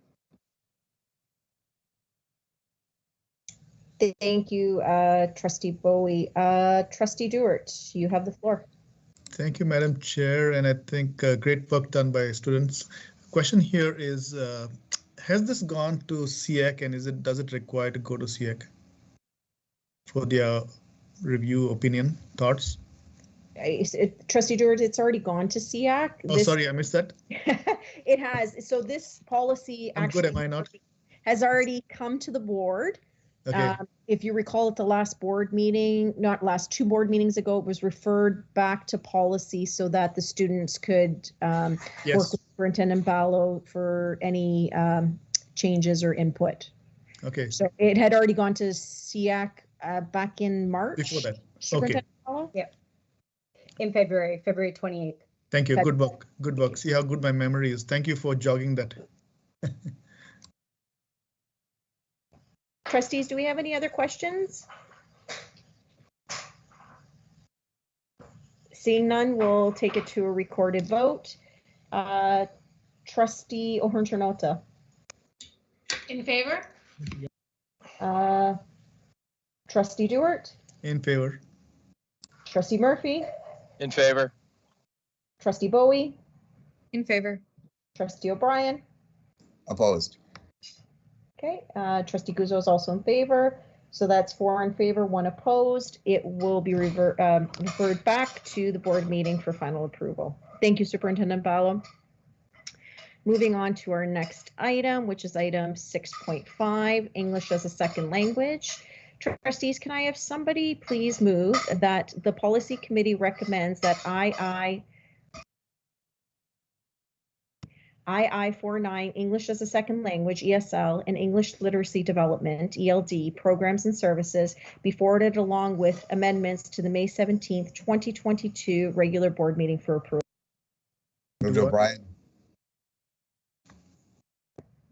Thank you, Trustee Bowie. Trustee Dewart, you have the floor. Thank you, Madam Chair, and I think great work done by students. Question here is, has this gone to SEAC, and does it require to go to SEAC for their review, opinion, thoughts? Trustee Dewart, it's already gone to SEAC. Oh, sorry, I missed that. It has. So this policy actually has already come to the board. Okay. If you recall at the last board meeting, not last two board meetings ago, it was referred back to policy so that the students could work with Superintendent Ballo for any changes or input. Okay. So it had already gone to SEAC back in March. Before that. Superintendent Ballo? Yeah. In February 28th. Thank you. Good work. Good work. See how good my memory is. Thank you for jogging that. Trustees, do we have any other questions? Seeing none, we'll take it to a recorded vote. Trustee O'Hearn-Ternota. In favor? Trustee Dewart. In favor. Trustee Murphy. In favor. Trustee Bowie. In favor. Trustee O'Brien. Opposed. Okay, Trustee Guzzo is also in favor. So that's 4 in favor, 1 opposed. It will be referred back to the board meeting for final approval. Thank you, Superintendent Ballo. Moving on to our next item, which is item 6.5, English as a second language. Trustees, can I have somebody please move that the policy committee recommends that II49 English as a Second Language, ESL, and English Literacy Development, ELD, programs and services be forwarded along with amendments to the May 17th, 2022 regular board meeting for approval. Moved O'Brien.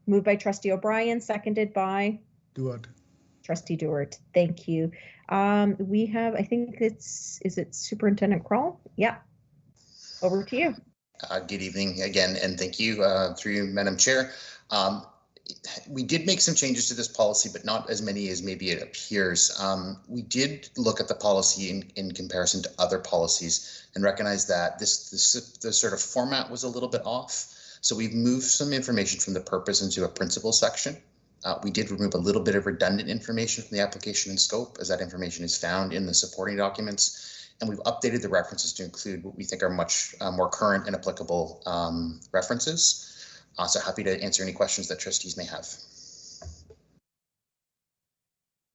Moved by Trustee O'Brien, seconded by Dewart. Trustee Dewart. Thank you. We have, I think is it Superintendent Kroll? Yeah. Over to you. Good evening again, and thank you through you, Madam Chair. We did make some changes to this policy, but not as many as maybe it appears. We did look at the policy in comparison to other policies and recognize that the sort of format was a little bit off. So we've moved some information from the purpose into a principle section. We did remove a little bit of redundant information from the application and scope, as that information is found in the supporting documents. And we've updated the references to include what we think are much more current and applicable references. So happy to answer any questions that trustees may have.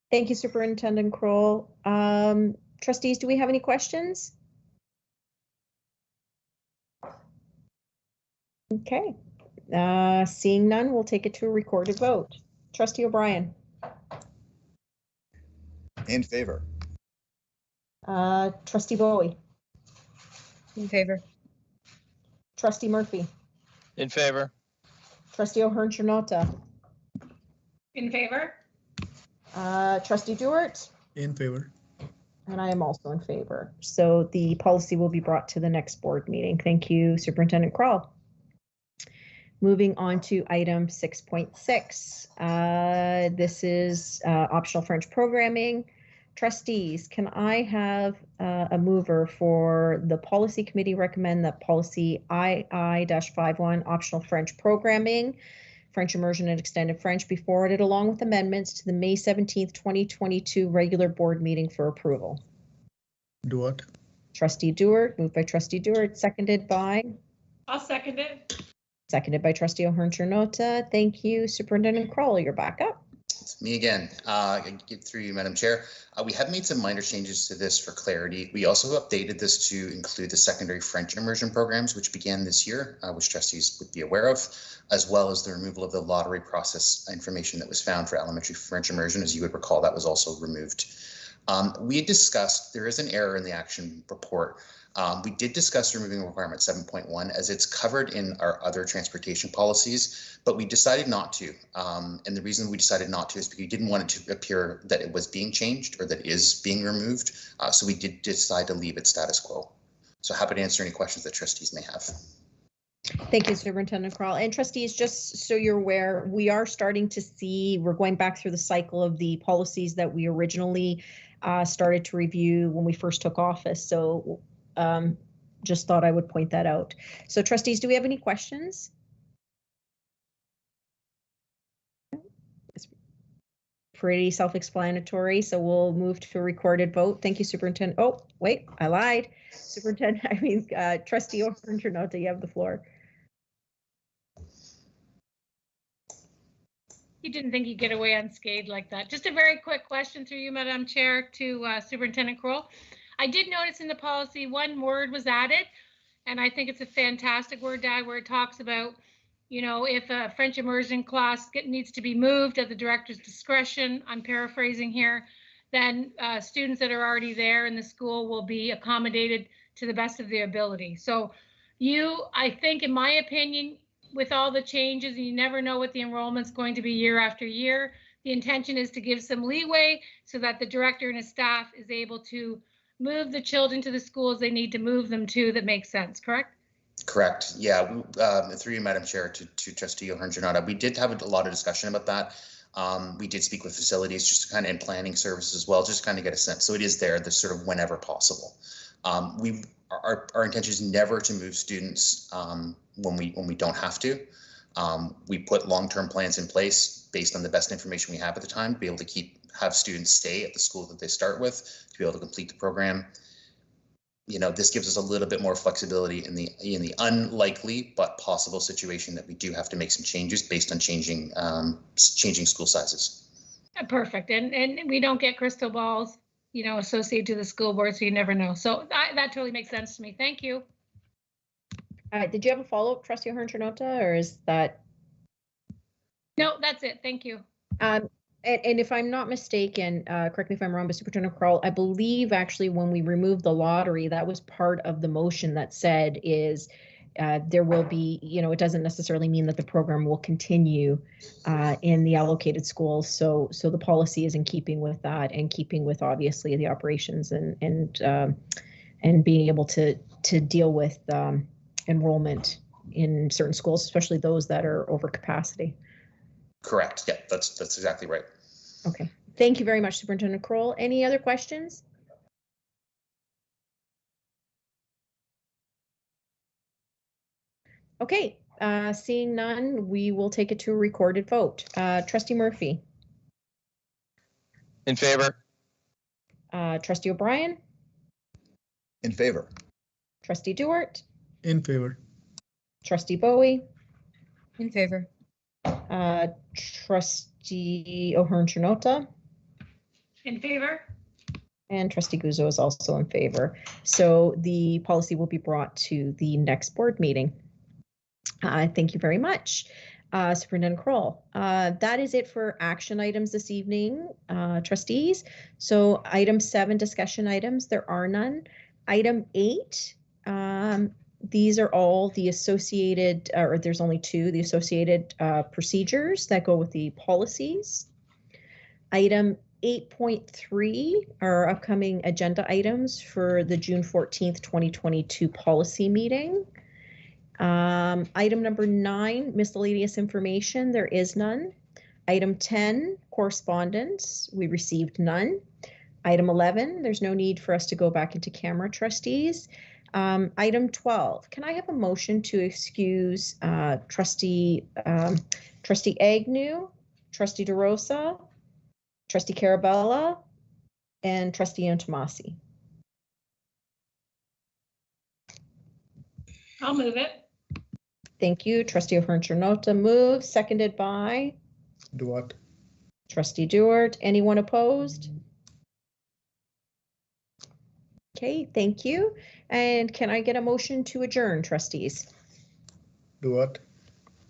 Thank you, Superintendent Kroll. Trustees, do we have any questions? Okay. Seeing none, we'll take it to a recorded vote. Trustee O'Brien. In favor. Trustee Bowie. In favor. Trustee Murphy. In favor. Trustee O'Hearn-Ternota. In favor? Trustee Dewart. In favor. And I am also in favor. So the policy will be brought to the next board meeting. Thank you, Superintendent Kroll. Moving on to item 6.6. This is optional French programming. Trustees, can I have a mover for the policy committee recommend that policy II-51 optional French programming French Immersion and Extended French be forwarded along with amendments to the May 17th, 2022 regular board meeting for approval. Duart. Trustee Duart, moved by Trustee Duart, seconded by? I'll second it. Seconded by Trustee O'Hearn-Turnota. Thank you. Superintendent Kroll, you're back up. It's me again. Get through you, Madam Chair. We have made some minor changes to this for clarity. We also updated this to include the secondary French immersion programs, which began this year, which trustees would be aware of, as well as the removal of the lottery process information that was found for elementary French immersion. As you would recall, that was also removed. We had discussed, there is an error in the action report. We did discuss removing requirement 7.1 as it's covered in our other transportation policies, but we decided not to. And the reason we decided not to is because we didn't want it to appear that it was being changed or that it is being removed. So we did decide to leave it status quo. So happy to answer any questions that trustees may have. Thank you, Superintendent Kroll. And trustees, just so you're aware, we are starting to see, we're going back through the cycle of the policies that we originally started to review when we first took office. So just thought I would point that out. So trustees, do we have any questions? It's pretty self-explanatory, so we'll move to a recorded vote. Thank you, Superintendent. Oh, wait, I lied. Trustee O'Hearn-Turnota, you have the floor. You didn't think you'd get away unscathed like that. Just a very quick question through you, Madam Chair, to Superintendent Kroll. I did notice in the policy one word was added, and I think it's a fantastic word to add, where it talks about, you know, if a French immersion class needs to be moved at the director's discretion, I'm paraphrasing here, then students that are already there in the school will be accommodated to the best of their ability. So I think, in my opinion, with all the changes, you never know what the enrollment's going to be year after year. The intention is to give some leeway so that the director and his staff is able to move the children to the schools they need to move them to that makes sense, correct? Correct. Yeah, through you, Madam Chair, to Trustee O'Hearn-Turnota, we did have a lot of discussion about that. We did speak with facilities just to kind of in planning services as well, just kind of get a sense. So it is there, this sort of whenever possible. Our intention is never to move students when we don't have to. We put long-term plans in place based on the best information we have at the time to be able to have students stay at the school that they start with, to be able to complete the program. You know, this gives us a little bit more flexibility in the unlikely but possible situation that we do have to make some changes based on changing school sizes. Perfect. And we don't get crystal balls, you know, associated to the school board, so you never know. So that totally makes sense to me. Thank you. Did you have a follow-up, Trustee O'Hearn-Turnota, or is that? No, that's it. Thank you. And if I'm not mistaken, correct me if I'm wrong, but Superintendent Kroll, I believe actually when we removed the lottery, that was part of the motion that said is there will be, you know, it doesn't necessarily mean that the program will continue in the allocated schools. So the policy is in keeping with that and keeping with obviously the operations and being able to deal with enrollment in certain schools, especially those that are over capacity. Correct. Yeah, that's exactly right. Okay. Thank you very much, Superintendent Kroll. Any other questions? Okay. Seeing none, we will take it to a recorded vote. Trustee Murphy. In favor. Trustee O'Brien. In favor. Trustee Duart. In favor. Trustee Bowie. In favor. Trustee O'Hearn-Turnota. In favor. And Trustee Guzzo is also in favor. So the policy will be brought to the next board meeting. Thank you very much, Superintendent Kroll. That is it for action items this evening, trustees. So item 7, discussion items, there are none. Item 8, these are all the associated, or there's only 2, the associated procedures that go with the policies. Item 8.3 are upcoming agenda items for the June 14th, 2022 policy meeting. Item number 9, miscellaneous information, there is none. Item 10, correspondence, we received none. Item 11, there's no need for us to go back into camera, trustees. Item 12, can I have a motion to excuse Trustee Agnew, Trustee DeRosa, Trustee Carabella, and Trustee Antomasi? I'll move it. Thank you. Trustee Ahern-Chanota moves, seconded by Duart. Trustee Duart. Anyone opposed? Okay, thank you. And can I get a motion to adjourn, trustees? Duart.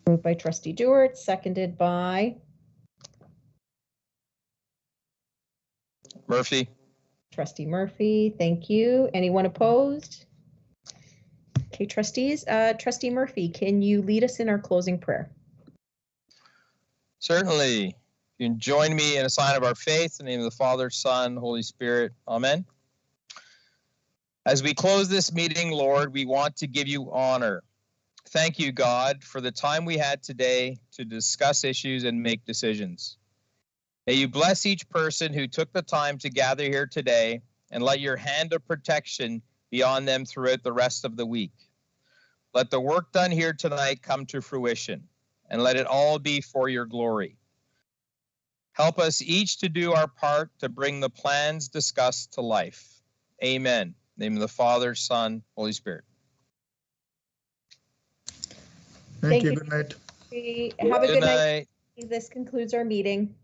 Moved by Trustee Duart, seconded by Murphy. Trustee Murphy. Thank you. Anyone opposed? Okay, trustees. Trustee Murphy, can you lead us in our closing prayer? Certainly. You can join me in a sign of our faith in the name of the Father, Son, Holy Spirit. Amen. As we close this meeting, Lord, we want to give you honor. Thank you, God, for the time we had today to discuss issues and make decisions. May you bless each person who took the time to gather here today, and let your hand of protection be on them throughout the rest of the week. Let the work done here tonight come to fruition, and let it all be for your glory. Help us each to do our part to bring the plans discussed to life. Amen. In the name of the Father, Son, Holy Spirit. Thank you. Good night. Have a good night. night. This concludes our meeting.